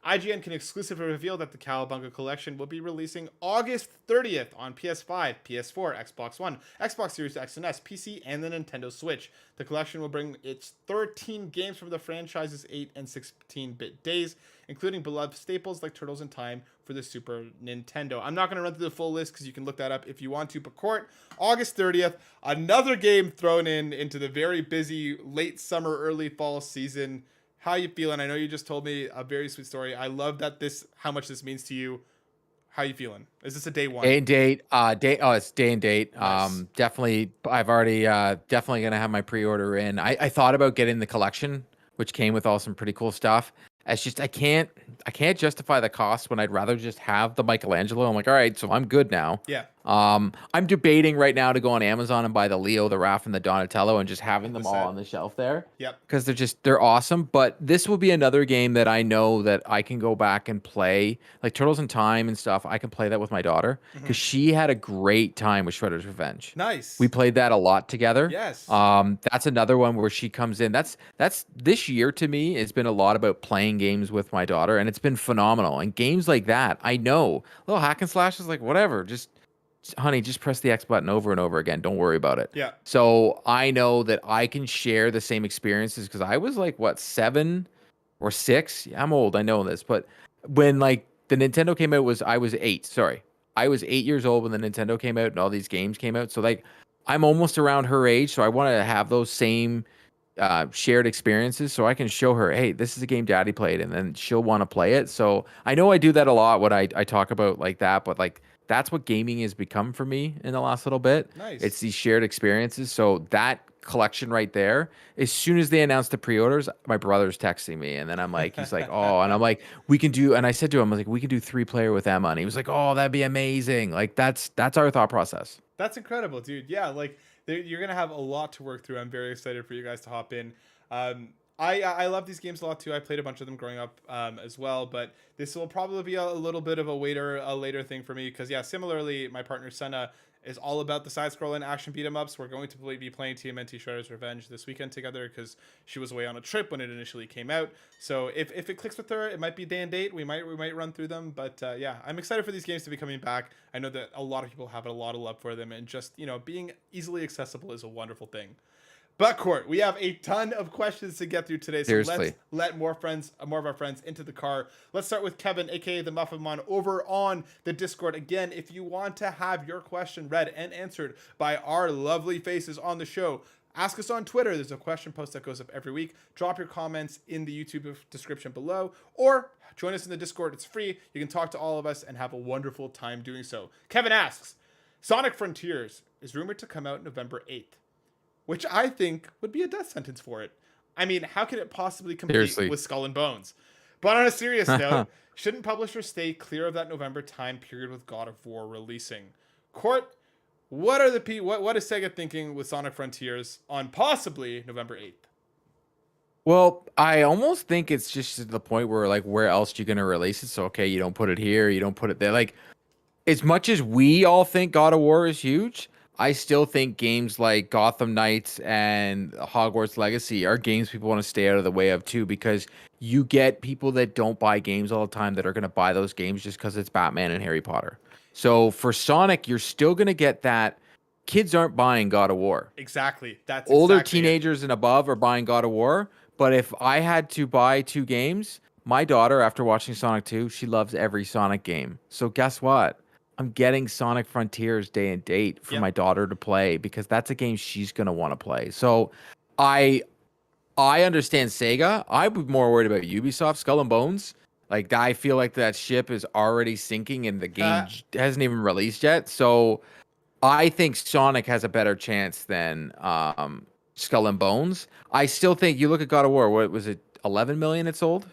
IGN can exclusively reveal that the Cowabunga Collection will be releasing August 30th on PS5, PS4, Xbox One, Xbox Series X and S, PC, and the Nintendo Switch. The collection will bring its 13 games from the franchise's 8 and 16-bit days, including beloved staples like Turtles in Time for the Super Nintendo. I'm not going to run through the full list because you can look that up if you want to, but Court, August 30th, another game thrown into the very busy late summer, early fall season. How you feeling? I know you just told me a very sweet story. I love that how much this means to you. How you feeling? Is this a day one? Day and date, it's day and date. Nice. Definitely, I've already definitely gonna have my pre-order in. I thought about getting the collection, which came with all some pretty cool stuff. It's just I can't justify the cost when I'd rather just have the Michelangelo. I'm like, all right, so I'm good now. Yeah. I'm debating right now to go on Amazon and buy the Leo, the Raph, and the Donatello, and just having The them all set. on the shelf there Yep. because they're awesome. But this will be another game that I know that I can go back and play, like Turtles in Time and stuff. I can play that with my daughter Mm-hmm. because she had a great time with Shredder's Revenge. We Nice. played that a lot together. Yes. That's another one where she comes in. That's this year to me. It's been a lot about playing games with my daughter, and it's been phenomenal. And games like that, I know little hack and slash is like whatever, just honey, just press the X button over and over again. Don't worry about it. Yeah. So I know that I can share the same experiences because I was like, what, 7 or 6? Yeah, I'm old. I know this. But when like the Nintendo came out, I was 8. Sorry. I was 8 years old when the Nintendo came out and all these games came out. So like I'm almost around her age. So I want to have those same shared experiences so I can show her, hey, this is a game daddy played, and then she'll want to play it. So I know I do that a lot when I talk about like that, but like that's what gaming has become for me in the last little bit. It's Nice. these shared experiences. So that collection right there, as soon as they announced the pre-orders, my brother's texting me, and then I'm like, he's like, oh, and I'm like, we can do, and I said to him, I was like, we can do 3-player with Emma, and he was like, oh, that'd be amazing. Like that's our thought process. That's incredible, dude. Yeah, like you're gonna have a lot to work through. I'm very excited for you guys to hop in. I love these games a lot too. I played a bunch of them growing up as well, but this will probably be a little bit of a later thing for me because yeah, similarly, my partner Senna is all about the side-scrolling action beat 'em ups. We're going to be playing TMNT Shredder's Revenge this weekend together because she was away on a trip when it initially came out. So if it clicks with her, it might be day and date. We might run through them, but yeah, I'm excited for these games to be coming back. I know that a lot of people have a lot of love for them, and just being easily accessible is a wonderful thing. But Court, we have a ton of questions to get through today, so let's Seriously. let more of our friends into the car. Let's start with Kevin, aka the Muffin Man, over on the Discord. Again, if you want to have your question read and answered by our lovely faces on the show, ask us on Twitter. There's a question post that goes up every week. Drop your comments in the YouTube description below, or join us in the Discord. It's free. You can talk to all of us and have a wonderful time doing so. Kevin asks, Sonic Frontiers is rumored to come out November 8th. Which I think would be a death sentence for it. I mean, how can it possibly compete Seriously. with Skull and Bones? But on a serious note, shouldn't publishers stay clear of that November time period with God of War releasing? Court, what is Sega thinking with Sonic Frontiers on possibly November 8th? Well, I almost think it's just to the point where, like, where else are you gonna release it? So okay, you don't put it here, you don't put it there. Like, as much as we all think God of War is huge, I still think games like Gotham Knights and Hogwarts Legacy are games people want to stay out of the way of too, because you get people that don't buy games all the time that are going to buy those games just because it's Batman and Harry Potter. So for Sonic, you're still going to get that. Kids aren't buying God of War. Exactly. That's Older exactly teenagers and above are buying God of War. But if I had to buy two games, my daughter, after watching Sonic 2, she loves every Sonic game. So guess what? I'm getting Sonic Frontiers day and date for my daughter to play because that's a game she's gonna want to play. So I understand Sega. I'm more worried about Ubisoft, Skull and Bones. Like I feel like that ship is already sinking and the game hasn't even released yet. So I think Sonic has a better chance than Skull and Bones. I still think you look at God of War. What was it? 11 million it sold.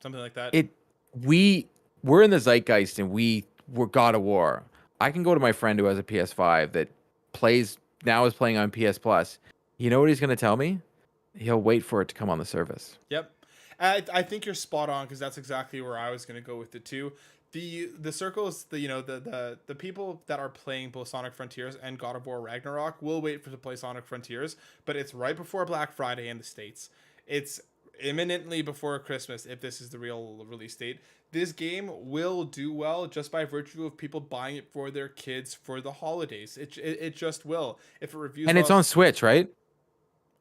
something like that. We're in the zeitgeist and we're God of War. I can go to my friend who has a PS5 that is playing on PS Plus. You know what he's gonna tell me? He'll wait for it to come on the service. Yep. I think you're spot on because that's exactly where I was going to go with it too. The circles, the people that are playing both Sonic Frontiers and God of War Ragnarok will wait to play Sonic Frontiers, but it's right before Black Friday in the States. It's imminently before Christmas if this is the real release date. This game will do well just by virtue of people buying it for their kids for the holidays. It just will. If it reviews And well, it's on Switch, right?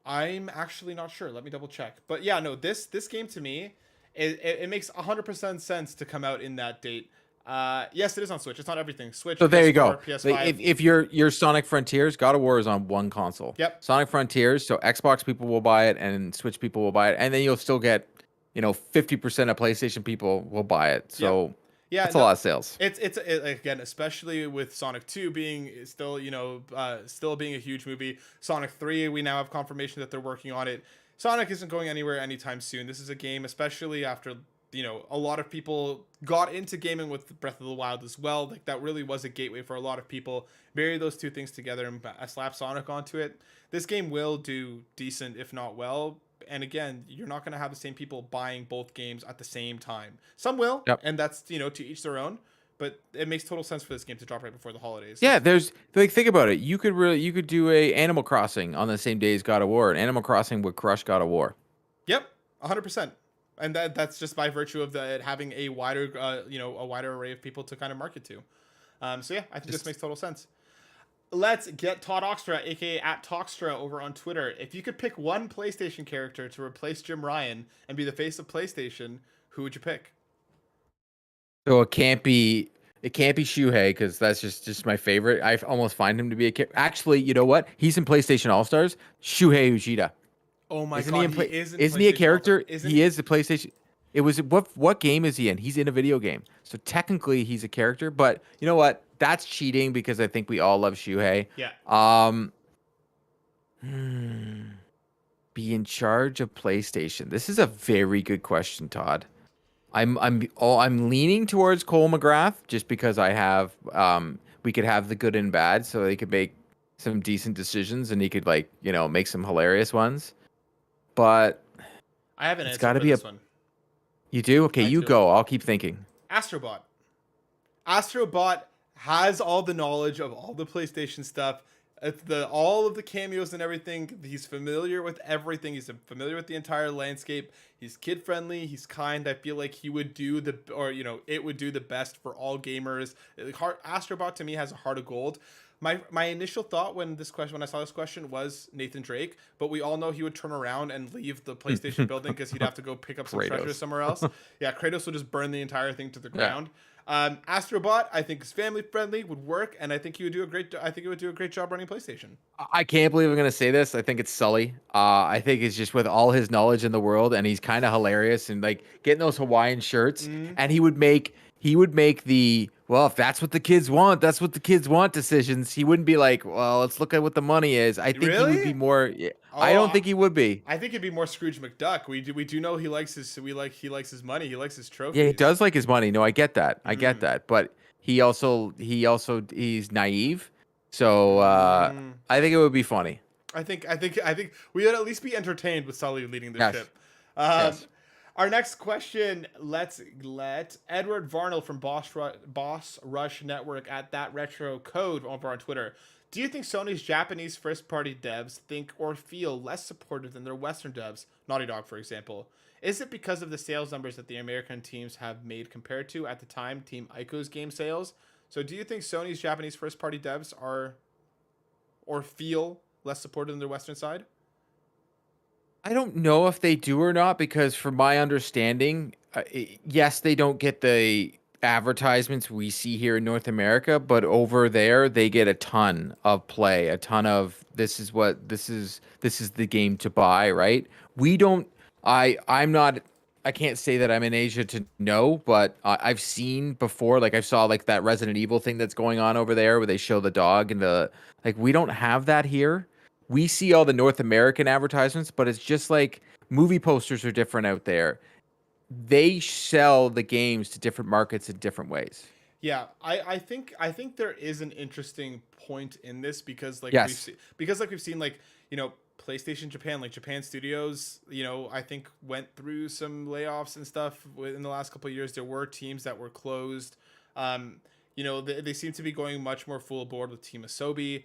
I'm actually not sure. Let me double check. But yeah, no, this game to me, it makes 100% sense to come out in that date. Yes, it is on Switch. It's not everything. Switch, So there you go. PS4, PS5. Like, if you're Sonic Frontiers, God of War is on one console. Yep. Sonic Frontiers, so Xbox people will buy it and Switch people will buy it, and then you'll still get, 50% of PlayStation people will buy it. So yeah, that's a lot of sales. It's again, especially with Sonic 2 being still, still being a huge movie. Sonic 3, we now have confirmation that they're working on it. Sonic isn't going anywhere anytime soon. This is a game, especially after a lot of people got into gaming with Breath of the Wild as well. Like that really was a gateway for a lot of people. Marry those two things together and slap Sonic onto it. This game will do decent, if not well. And again, you're not going to have the same people buying both games at the same time. Some will, and that's to each their own. But it makes total sense for this game to drop right before the holidays. Yeah, there's think about it. You could do a Animal Crossing on the same day as God of War, and Animal Crossing would crush God of War. Yep, 100%. And that's just by virtue of it having a wider, a wider array of people to kind of market to. So yeah, I think this makes total sense. Let's get Todd Oxtra, aka @Toxtra, over on Twitter. If you could pick one PlayStation character to replace Jim Ryan and be the face of PlayStation, who would you pick? So it can't be Shuhei because that's just my favorite. I almost find him to be actually, you know what? He's in PlayStation All Stars. Shuhei Uchida. Oh my isn't god, isn't he a character? He is the PlayStation. It was what game is he in? He's in a video game. So technically he's a character, but you know what? That's cheating because I think we all love Shuhei. Yeah. Be in charge of PlayStation. This is a very good question, Todd. I'm leaning towards Cole McGrath just because I have we could have the good and bad, so they could make some decent decisions and he could make some hilarious ones. But I have an it's answer got to for be this one. You do? Okay, you go. I'll keep thinking. Astrobot. Astrobot has all the knowledge of all the PlayStation stuff. All of the cameos and everything. He's familiar with everything. He's familiar with the entire landscape. He's kid friendly. He's kind. I feel like he would do it would do the best for all gamers. Astrobot to me has a heart of gold. My initial thought when I saw this question was Nathan Drake, but we all know he would turn around and leave the PlayStation building because he'd have to go pick up some treasure Kratos. somewhere else. Yeah, Kratos would just burn the entire thing to the Yeah. ground. Astrobot, I think is family friendly, would work, and I think he would do a great. I think he would do a great job running PlayStation. I can't believe I'm gonna say this. I think it's Sully. I think it's just with all his knowledge in the world, and he's kind of hilarious and like getting those Hawaiian shirts. Mm, And he would make the well, if that's what the kids want, that's what the kids want decisions. He wouldn't be like, well, let's look at what the money is. I think he would be really? more. Yeah, I Oh, don't think he would be. I think it'd be more Scrooge McDuck. We do know he likes his money. He likes his Yeah, he trophies. does like his money. No, I get that. I get Mm, that. But he's naive. So mm. I think it would be funny. I think we would at least be entertained with Sully leading the Yes. ship. Um, Yes. our next question. Let's let Edward Varnell from Boss Rush Network at that retro code over on Twitter. Do you think Sony's Japanese first-party devs think or feel less supported than their Western devs, Naughty Dog, for example? Is it because of the sales numbers that the American teams have made compared to, at the time, Team Ico's game sales? So do you think Sony's Japanese first-party devs are or feel less supported than their Western side? I don't know if they do or not because, from my understanding, yes, they don't get the advertisements we see here in North America, but over there they get a ton of play, a ton of this is the game to buy, right? We don't. I'm not. I can't say that I'm in Asia to know, but I've seen before. Like I saw like that Resident Evil thing that's going on over there, where they show the dog and the like. We don't have that here. We see all the North American advertisements, but it's just like movie posters are different out there. They sell the games to different markets in different ways. Yeah, I think there is an interesting point in this because Yes. we've seen PlayStation Japan, like Japan Studios, I think went through some layoffs and stuff in the last couple of years. There were teams that were closed. They seem to be going much more full board with Team Asobi.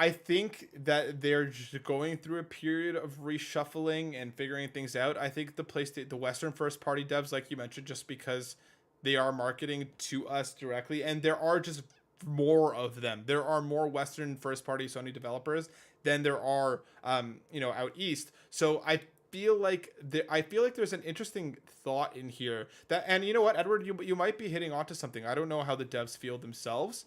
I think that they're just going through a period of reshuffling and figuring things out. I think the Western first party devs, like you mentioned, just because they are marketing to us directly, and there are just more of them. There are more Western first party Sony developers than there are, out east. So I feel like there's an interesting thought in here that, and you know what, Edward, you might be hitting onto something. I don't know how the devs feel themselves.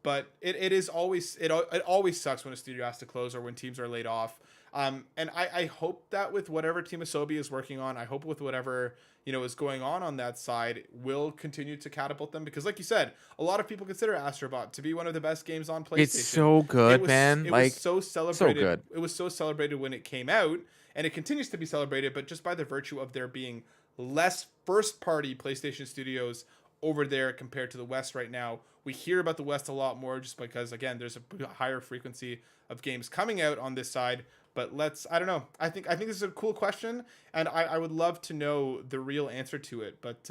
But it is always it always sucks when a studio has to close or when teams are laid off. And I hope that with whatever Team Asobi is working on, I hope with whatever is going on that side will continue to catapult them, because like you said, a lot of people consider Astrobot to be one of the best games on It's PlayStation. so It good, was man. it was Like so so celebrated. good. It was so celebrated when it came out, and it continues to be celebrated. But just by the virtue of there being less first party PlayStation studios over there compared to the West right now, we hear about the West a lot more just because, again, there's a higher frequency of games coming out on this side. But I don't know. I think this is a cool question, and I would love to know the real answer to it. But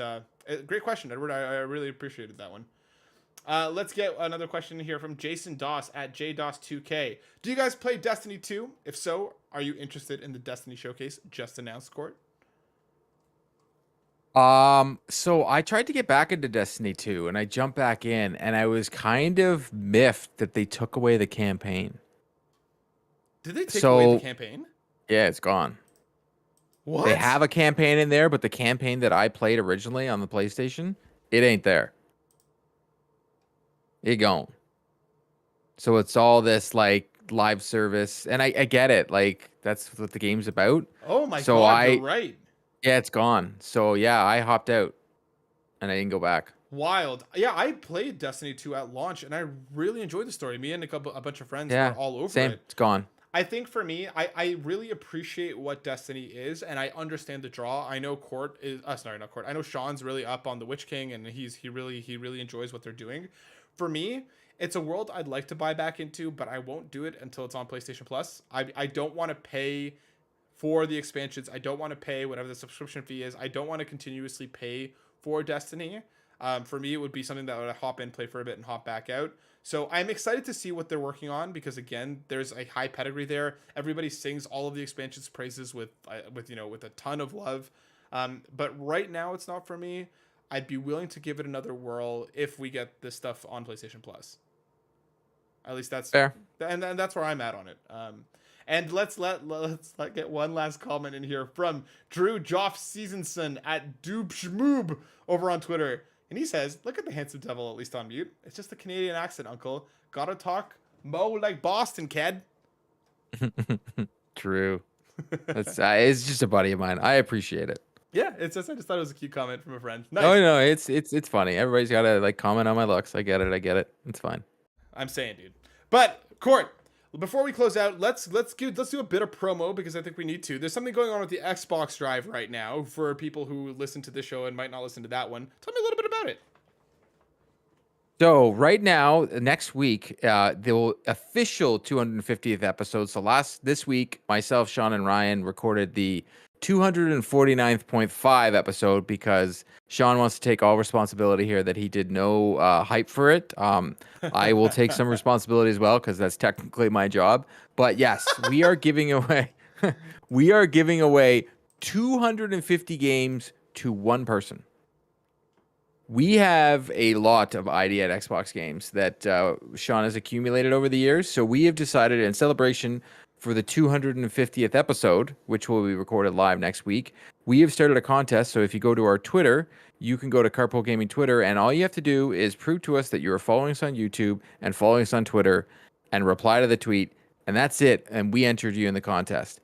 great question, Edward. I really appreciated that one. Let's get another question here from Jason Doss at JDoss2K. Do you guys play Destiny 2? If so, are you interested in the Destiny showcase just announced, Court? So I tried to get back into Destiny 2 and I jumped back in and I was kind of miffed that they took away the campaign. Did they take away the So campaign? yeah, it's gone. They What? have a campaign in there, but the campaign that I played originally on the PlayStation, it ain't there. It gone. So it's all this like live service, and I get it. Like that's what the game's about. Oh my So God, you're right. yeah, it's gone. So yeah, I hopped out and I didn't go back. Wild. Yeah, I played Destiny 2 at launch and I really enjoyed the story. Me and a bunch of friends were Yeah, all over same. it. It's gone. I think for me, I really appreciate what Destiny is, and I understand the draw. I know Court is sorry, not Court. I know Sean's really up on the Witch King, and he really enjoys what they're doing. For me, it's a world I'd like to buy back into, but I won't do it until it's on PlayStation Plus. I don't want to pay for the expansions. I don't want to pay whatever the subscription fee is. I don't want to continuously pay for Destiny. For me, it would be something that I would hop in, play for a bit, and hop back out. So I'm excited to see what they're working on, because again, there's a high pedigree there. Everybody sings all of the expansions praises with a ton of love. But right now, it's not for me. I'd be willing to give it another whirl if we get this stuff on PlayStation Plus. At least that's Fair. and that's where I'm at on it. And let's get one last comment in here from Drew Joff Seasonson at Doobshmoob over on Twitter. And he says, look at the handsome devil, at least on mute. It's just a Canadian accent, uncle. Gotta talk mo like Boston, kid. True. That's it's just a buddy of mine. I appreciate it. Yeah, I just thought it was a cute comment from a friend. Nice. No, it's funny. Everybody's gotta like comment on my looks. I get it. It's fine. I'm saying, dude. But Court, before we close out, let's do a bit of promo because I think we need to. There's something going on with the Xbox Drive right now for people who listen to this show and might not listen to that one. Tell me a little bit about it. So right now, next week, the official 250th episode. So this week, myself, Sean, and Ryan recorded the 249.5 episode because Sean wants to take all responsibility here that he did no hype for it. I will take some responsibility as well because that's technically my job. But yes, we are giving away 250 games to one person. We have a lot of ID at Xbox games that Sean has accumulated over the years. So we have decided in celebration for the 250th episode, which will be recorded live next week, we have started a contest. So if you go to our Twitter, you can go to Carpool Gaming Twitter, and all you have to do is prove to us that you are following us on YouTube and following us on Twitter and reply to the tweet. And that's it. And we entered you in the contest.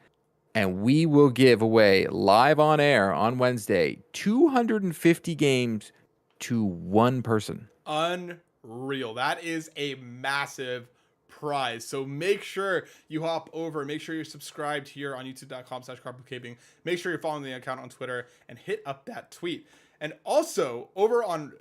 And we will give away live on air on Wednesday 250 games to one person. Unreal. That is a massive prize. So make sure you hop over, make sure you're subscribed here on youtube.com/carpoolgaming. Make sure you're following the account on Twitter and hit up that tweet. And also over on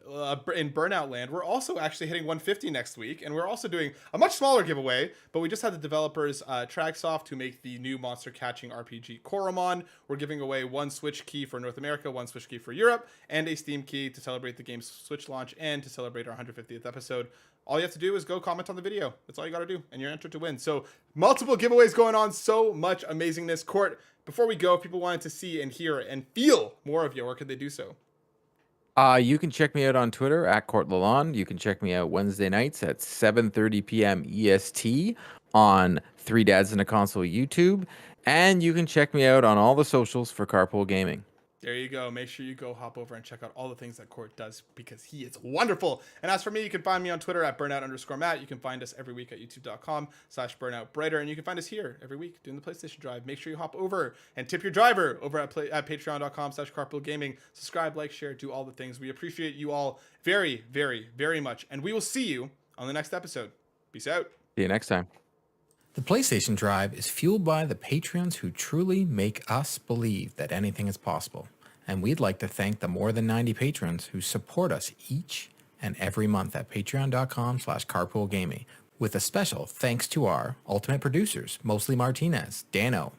in Burnout Land, we're also actually hitting 150 next week, and we're also doing a much smaller giveaway. But we just had the developers Tracksoft to make the new monster catching RPG Koromon. We're giving away one Switch key for North America, one Switch key for Europe, and a Steam key to celebrate the game's Switch launch and to celebrate our 150th episode. All you have to do is go comment on the video. That's all you got to do, and you're entered to win. So multiple giveaways going on, so much amazingness. Court, before we go, if people wanted to see and hear and feel more of you, where could they do so? You can check me out on Twitter at Court Lalonde. You can check me out Wednesday nights at 7:30 p.m. EST on Three Dads and a Console YouTube. And you can check me out on all the socials for Carpool Gaming. There you go. Make sure you go hop over and check out all the things that Court does because he is wonderful. And as for me, you can find me on Twitter at burnout_Matt. You can find us every week at youtube.com/burnoutbrighter. And you can find us here every week doing the PlayStation Drive. Make sure you hop over and tip your driver over at patreon.com/carpoolgaming. Subscribe, like, share, do all the things. We appreciate you all very, very, very much. And we will see you on the next episode. Peace out. See you next time. The PlayStation Drive is fueled by the Patreons who truly make us believe that anything is possible. And we'd like to thank the more than 90 patrons who support us each and every month at patreon.com/carpoolgaming. With a special thanks to our ultimate producers, Mostly Martinez, Dano,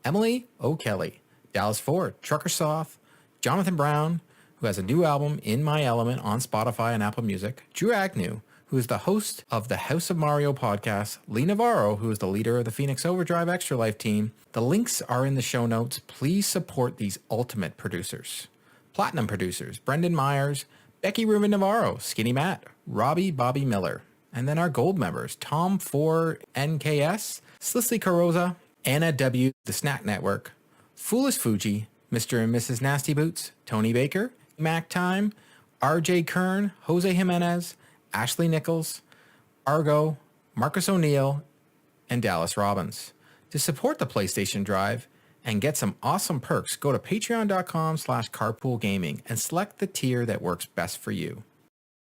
Emily O'Kelly, Dallas Ford, Trucker Soft, Jonathan Brown, who has a new album, In My Element, on Spotify and Apple Music, Drew Agnew, who is the host of the House of Mario podcast, Lee Navarro, who is the leader of the Phoenix Overdrive Extra Life team. The links are in the show notes. Please support these ultimate producers. Platinum producers, Brendan Myers, Becky Rubin Navarro, Skinny Matt, Robbie Bobby Miller. And then our gold members, Tom 4 NKS, Slicely Carosa, Anna W, The Snack Network, Foolish Fuji, Mr. and Mrs. Nasty Boots, Tony Baker, Mac Time, RJ Kern, Jose Jimenez, Ashley Nichols, Argo, Marcus O'Neill, and Dallas Robbins. To support the PlayStation Drive and get some awesome perks, go to patreon.com/carpoolgaming and select the tier that works best for you.